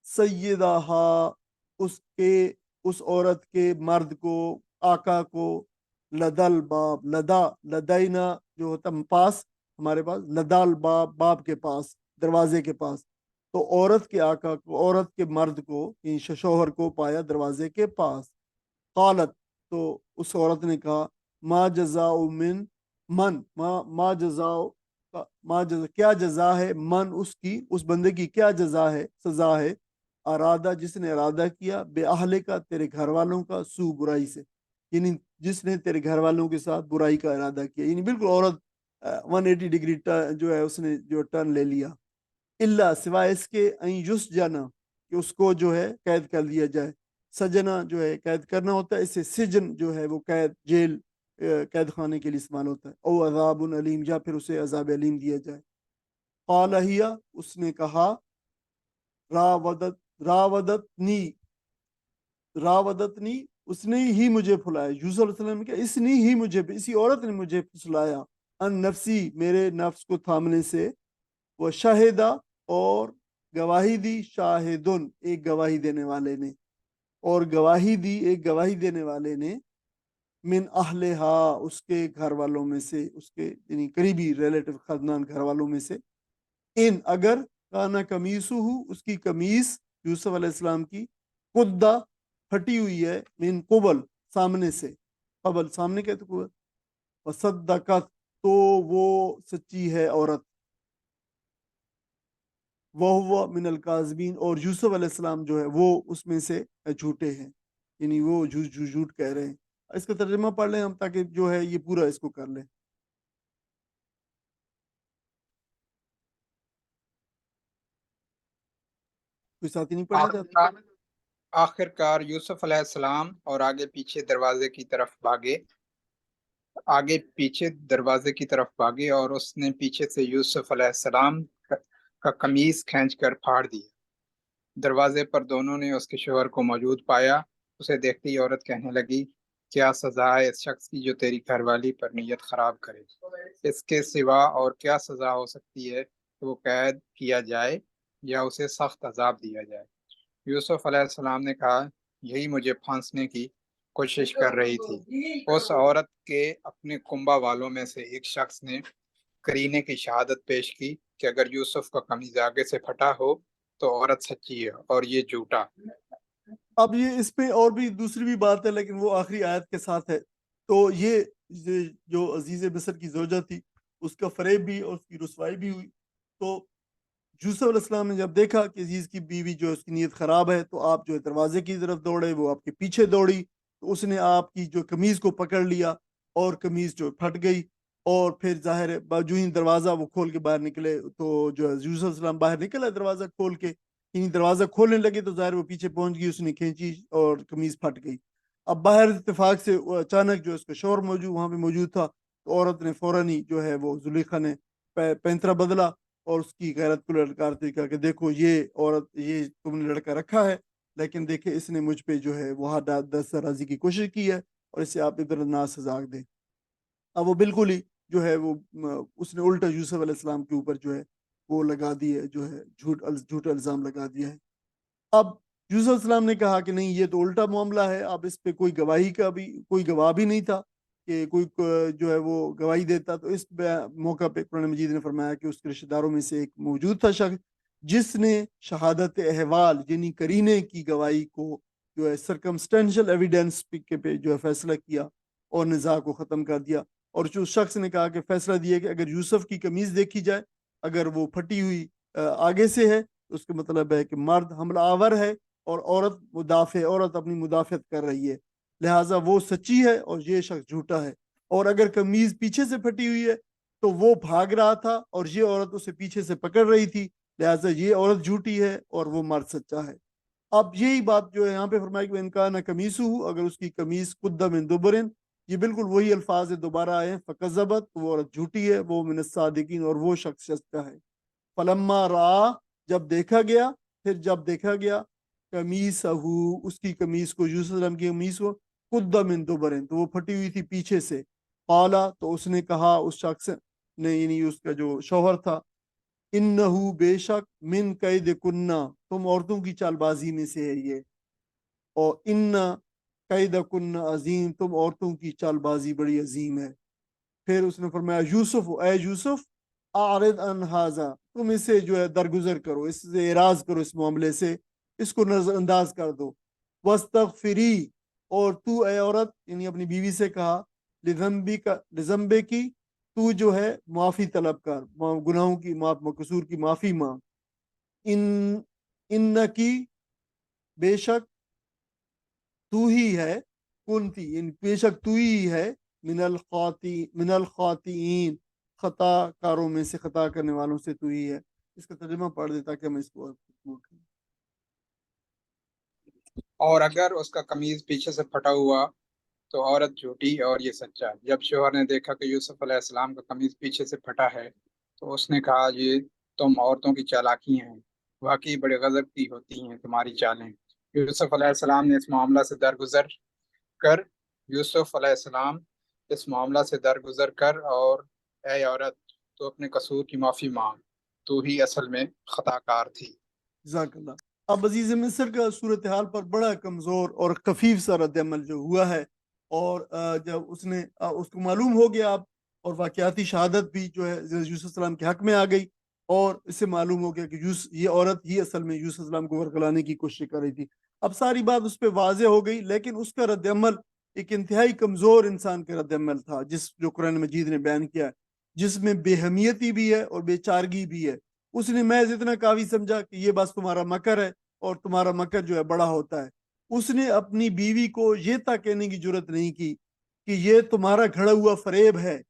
Speaker 1: سیدہا, اس عورت کے مرد کو, آقا کو, لدل باب, لدینا جو ہوتا پاس, ہمارے پاس, لدال باب, باب کے پاس, دروازے کے پاس. تو عورت کے آقا کو, عورت کے مرد کو, شوہر کو پایا دروازے کے پاس. قالت, تو اس عورت نے کہا, ما جزاء کیا جزا ہے, من اس کی, اس بندے کی کیا جزا ہے, سزا ہے, ارادہ جس نے ارادہ کیا, بے اہلے کا, تیرے گھر والوں کا, سو برائی سے, یعنی جس نے تیرے گھر والوں کے ساتھ برائی کا ارادہ کیا. یعنی بالکل عورت 180 ڈگری جو ہے اس نے جو ٹرن لے لیا. اللہ, سوائے اس کے, یس جانا, کہ اس کو جو ہے قید کر دیا جائے. سجنا جو ہے قید کرنا ہوتا ہے, اس سے سجن جو ہے وہ قید, جیل, قید خانے کے لیے استعمال ہوتا ہے. او عذاب علیم, یا پھر اسے عذاب علیم دیا جائے. قال ہی, اس نے کہا, راودتنی, اس نے ہی مجھے پھلایا. یوسف علیہ السلام نے کہا, اس نے ہی مجھے, اسی عورت نے مجھے پھسلایا, ان نفسی, میرے نفس کو تھامنے سے. وہ شاہدہ, اور گواہی دی, شاہدن, ایک گواہی دینے والے نے, اور گواہی دی ایک گواہی دینے والے نے, من اہلہا, اس کے گھر والوں میں سے, اس کے یعنی قریبی ریلیٹو خاندان گھر والوں میں سے. ان, اگر, کانا قمیصہ, اس کی قمیص یوسف علیہ السلام کی, قدہ, پھٹی ہوئی ہے, من قبل, سامنے سے, قبل سامنے کہتے قبل. وصدقت, تو وہ سچی ہے عورت. وہ من الکاذبین, اور یوسف علیہ السلام جو ہے وہ اس میں سے جھوٹے ہیں, یعنی وہ جھوٹ کہہ رہے ہیں. اس کا ترجمہ پڑھ لیں ہم تاکہ جو ہے یہ پورا اس کو کر لیں. کوئی ساتھی نہیں پڑھنا چاہتا؟
Speaker 2: آخر کار یوسف علیہ السلام اور آگے پیچھے دروازے کی طرف بھاگے اور اس نے پیچھے سے یوسف علیہ السلام کا قمیص کھینچ کر پھاڑ دیا. دروازے پر دونوں نے اس کے شوہر کو موجود پایا. اسے دیکھتی ہی عورت کہنے لگی, کیا سزا ہے اس شخص کی جو تیری گھر والی پر نیت خراب کرے؟ اس کے سوا اور کیا سزا ہو سکتی ہے کہ وہ قید کیا جائے یا اسے سخت عذاب دیا جائے؟ یوسف علیہ السلام نے کہا, یہی مجھے پھانسنے کی کوشش کر رہی تھی. اس عورت کے اپنے کنبہ والوں میں سے ایک شخص نے قرینے کی شہادت پیش کی کہ اگر یوسف کا قمیض آگے سے پھٹا ہو تو عورت سچی ہے اور یہ جھوٹا.
Speaker 1: اب یہ اس پہ اور بھی دوسری بھی بات ہے, لیکن وہ آخری آیت کے ساتھ ہے. تو یہ جو عزیز مصر کی زوجہ تھی, اس کا فریب بھی اور اس کی رسوائی بھی ہوئی. تو یوسف علیہ السلام نے جب دیکھا کہ عزیز کی بیوی جو اس کی نیت خراب ہے, تو آپ جو ہے دروازے کی طرف دوڑے, وہ آپ کے پیچھے دوڑی, تو اس نے آپ کی جو قمیض کو پکڑ لیا اور قمیض جو پھٹ گئی. اور پھر ظاہر ہے جو ہی دروازہ وہ کھول کے باہر نکلے, تو جو ہے یوسف علیہ السلام باہر نکلا دروازہ کھول کے, یعنی دروازہ کھولنے لگے تو ظاہر وہ پیچھے پہنچ گئی, اس نے کھینچی اور قمیض پھٹ گئی. اب باہر اتفاق سے اچانک جو اس کا شوہر وہاں پہ موجود تھا, تو عورت نے فوراً ہی جو ہے وہ زلیخا نے پینترا بدلا اور اس کی غیرت کو لڑکارتے کہا کہ دیکھو یہ عورت, یہ تم نے لڑکا رکھا ہے, لیکن دیکھیں اس نے مجھ پہ جو ہے وہاں دسترازی کی کوشش کی ہے, اور اسے آپ ادھر ناز سزا دیں. اب وہ بالکل ہی جو ہے وہ اس نے الٹا یوسف علیہ السلام کے اوپر جو ہے وہ لگا دی ہے, جو ہے جھوٹ الزام لگا دیا ہے. اب یوسف علیہ السلام نے کہا کہ نہیں, یہ تو الٹا معاملہ ہے, اب اس پہ کوئی گواہی کا بھی کوئی گواہ بھی نہیں تھا کہ کوئی جو ہے وہ گواہی دیتا. تو اس موقع پہ قرآن مجید نے فرمایا کہ اس کے رشتہ داروں میں سے ایک موجود تھا شخص جس نے شہادت احوال یعنی کرینے کی گواہی کو جو ہے سرکمسٹینشل ایویڈنس پہ جو ہے فیصلہ کیا اور نزاع کو ختم کر دیا. اور جو شخص نے کہا کہ فیصلہ دیا کہ اگر یوسف کی قمیض دیکھی جائے اگر وہ پھٹی ہوئی آگے سے ہے تو اس کا مطلب ہے کہ مرد حملہ آور ہے اور عورت اپنی مدافعت کر رہی ہے, لہٰذا وہ سچی ہے اور یہ شخص جھوٹا ہے. اور اگر قمیض پیچھے سے پھٹی ہوئی ہے تو وہ بھاگ رہا تھا اور یہ عورت اسے پیچھے سے پکڑ رہی تھی, لہٰذا یہ عورت جھوٹی ہے اور وہ مرد سچا ہے. اب یہی بات جو ہے یہاں پہ فرمایا کہ انکان قمیص ہو, اگر اس کی قمیص قد من دبرن, یہ بالکل وہی الفاظ دوبارہ آئے ہیں, فکذبت, وہ عورت جھوٹی ہے, وہ من الصادقین, اور وہ شخص سچا ہے. فلما را, جب دیکھا گیا قمیصہ, اس کی قمیص کو, یوسف علیہ السلام کی قمیص کو, قد من دبرن, تو وہ پھٹی ہوئی تھی پیچھے سے. قالا, تو اس نے کہا, اس شخص نے یعنی اس کا جو شوہر تھا, انہو, بے شک, من قید کنہ, تم عورتوں کی چال بازی میں سے ہے یہ, اور ان قید کنہ عظیم, تم عورتوں کی چال بازی بڑی عظیم ہے. پھر اس نے فرمایا یوسف, اے یوسف, اعرض عن ھذا, تم اسے جو ہے درگزر کرو, اس سے اعراض کرو, اس معاملے سے اس کو نظر انداز کر دو. واستغفری, اور تو اے عورت یعنی اپنی بیوی سے کہا, لذنبے کی, تو جو ہے معافی طلب کر, گناہوں کی قصور کی معافی مانگ. ان کی, بے شک تو ہی ہے, کنتی, بے شک تو ہی ہے, من الخاطئین, خطا کاروں میں سے, خطا کرنے والوں سے تو ہی ہے. اس کا ترجمہ پڑھ دیتا کہ ہم اس کو.
Speaker 2: اور اگر اس کا قمیض پیچھے سے پھٹا ہوا تو عورت جھوٹی اور یہ سچا. جب شوہر نے دیکھا کہ یوسف علیہ السلام کا قمیض پیچھے سے پھٹا ہے تو اس نے کہا, یہ تم عورتوں کی چالاکی ہیں, واقعی بڑے غضب کی ہوتی ہیں تمہاری چالیں. یوسف علیہ السلام نے اس معاملہ سے درگزر کر اور اے عورت, تو اپنے قصور کی معافی مانگ, تو ہی اصل میں خطا کار تھی.
Speaker 1: جزاک اللہ. اب عزیز مصر کا صورتحال پر بڑا کمزور اور خفیف سا رد عمل جو ہوا ہے, اور جب اس کو معلوم ہو گیا اب, اور واقعاتی شہادت بھی جو ہے یوسف علیہ السلام کے حق میں آ گئی, اور اس سے معلوم ہو گیا کہ یہ عورت ہی اصل میں یوسف علیہ السلام کو ورگلانے کی کوشش کر رہی تھی. اب ساری بات اس پہ واضح ہو گئی, لیکن اس کا رد عمل ایک انتہائی کمزور انسان کا رد عمل تھا, جو قرآن مجید نے بیان کیا ہے, جس میں بے حمیتی بھی ہے اور بے چارگی بھی ہے. اس نے محض اتنا کافی سمجھا کہ یہ بس تمہارا مکر ہے, اور تمہارا مکر جو ہے بڑا ہوتا ہے. اس نے اپنی بیوی کو یہ تک کہنے کی جرت نہیں کی کہ یہ تمہارا گھڑا ہوا فریب ہے,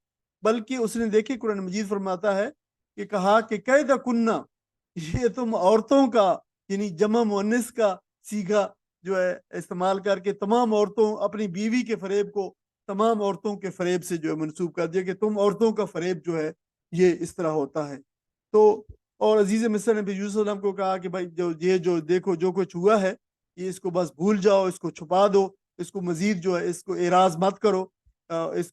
Speaker 1: بلکہ اس نے, دیکھیں قرآن مجید فرماتا ہے کہ کہا کہ قید کنہ, یہ تم عورتوں کا یعنی جمع مؤنث کا صیغہ جو ہے استعمال کر کے تمام عورتوں, اپنی بیوی کے فریب کو تمام عورتوں کے فریب سے جو ہے منسوب کر دیا کہ تم عورتوں کا فریب جو ہے یہ اس طرح ہوتا ہے. تو اور عزیز مصر نے بھی یوسف علیہ السلام کو کہا کہ بھائی جو دیکھو جو کچھ ہوا ہے یہ اس کو بس بھول جاؤ, اس کو چھپا دو, اس کو مزید جو ہے اس کو اعراض مت کرو, اس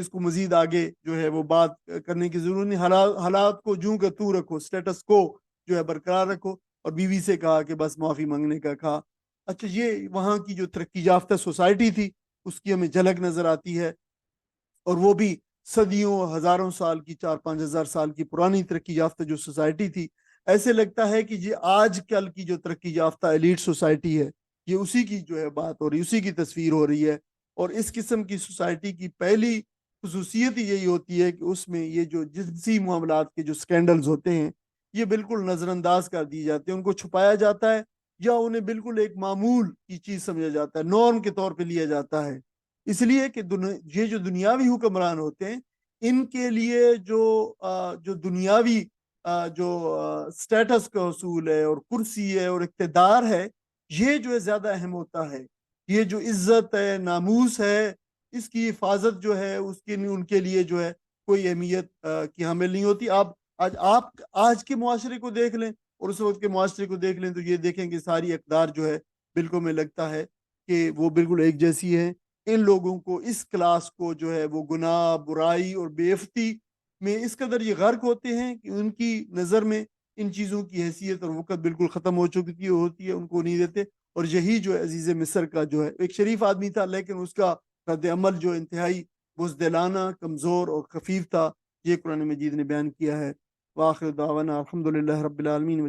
Speaker 1: کو مزید آگے جو ہے وہ بات کرنے کی ضرورت نہیں. حالات کو جوں کا تو رکھو, سٹیٹس کو جو ہے برقرار رکھو. اور بیوی سے کہا کہ بس معافی مانگنے کا کہا. اچھا, یہ وہاں کی جو ترقی یافتہ سوسائٹی تھی اس کی ہمیں جھلک نظر آتی ہے, اور وہ بھی صدیوں, ہزاروں سال کی, 4-5 ہزار سال کی پرانی ترقی یافتہ جو سوسائٹی تھی. ایسے لگتا ہے کہ یہ آج کل کی جو ترقی یافتہ ایلیٹ سوسائٹی ہے یہ اسی کی جو ہے بات ہو رہی, اسی کی تصویر ہو رہی ہے. اور اس قسم کی سوسائٹی کی پہلی خصوصیت یہی ہوتی ہے کہ اس میں یہ جو جنسی معاملات کے جو سکینڈلز ہوتے ہیں یہ بالکل نظر انداز کر دیے جاتے ہیں, ان کو چھپایا جاتا ہے, یا انہیں بالکل ایک معمول کی چیز سمجھا جاتا ہے, نارم کے طور پہ لیا جاتا ہے. اس لیے کہ یہ جو دنیاوی حکمران ہوتے ہیں ان کے لیے جو دنیاوی جو سٹیٹس کا حصول ہے اور کرسی ہے اور اقتدار ہے یہ جو ہے زیادہ اہم ہوتا ہے. یہ جو عزت ہے, ناموس ہے, اس کی حفاظت جو ہے اس کی ان کے لیے جو ہے کوئی اہمیت کی حامل نہیں ہوتی. آپ آج کے معاشرے کو دیکھ لیں اور اس وقت کے معاشرے کو دیکھ لیں تو یہ دیکھیں کہ ساری اقدار جو ہے بالکل میں لگتا ہے کہ وہ بالکل ایک جیسی ہے. ان لوگوں کو, اس کلاس کو جو ہے وہ گناہ, برائی اور بے عفتی میں اس قدر یہ غرق ہوتے ہیں کہ ان کی نظر میں ان چیزوں کی حیثیت اور وقت بالکل ختم ہو چکی ہوتی ہے, ان کو نہیں دیتے. اور یہی جو ہے عزیز مصر کا جو ہے ایک شریف آدمی تھا, لیکن اس کا رد عمل جو انتہائی بزدلانہ, کمزور اور خفیف تھا, یہ قرآن مجید نے بیان کیا ہے. وآخر دعوانا الحمدللہ رب العالمین.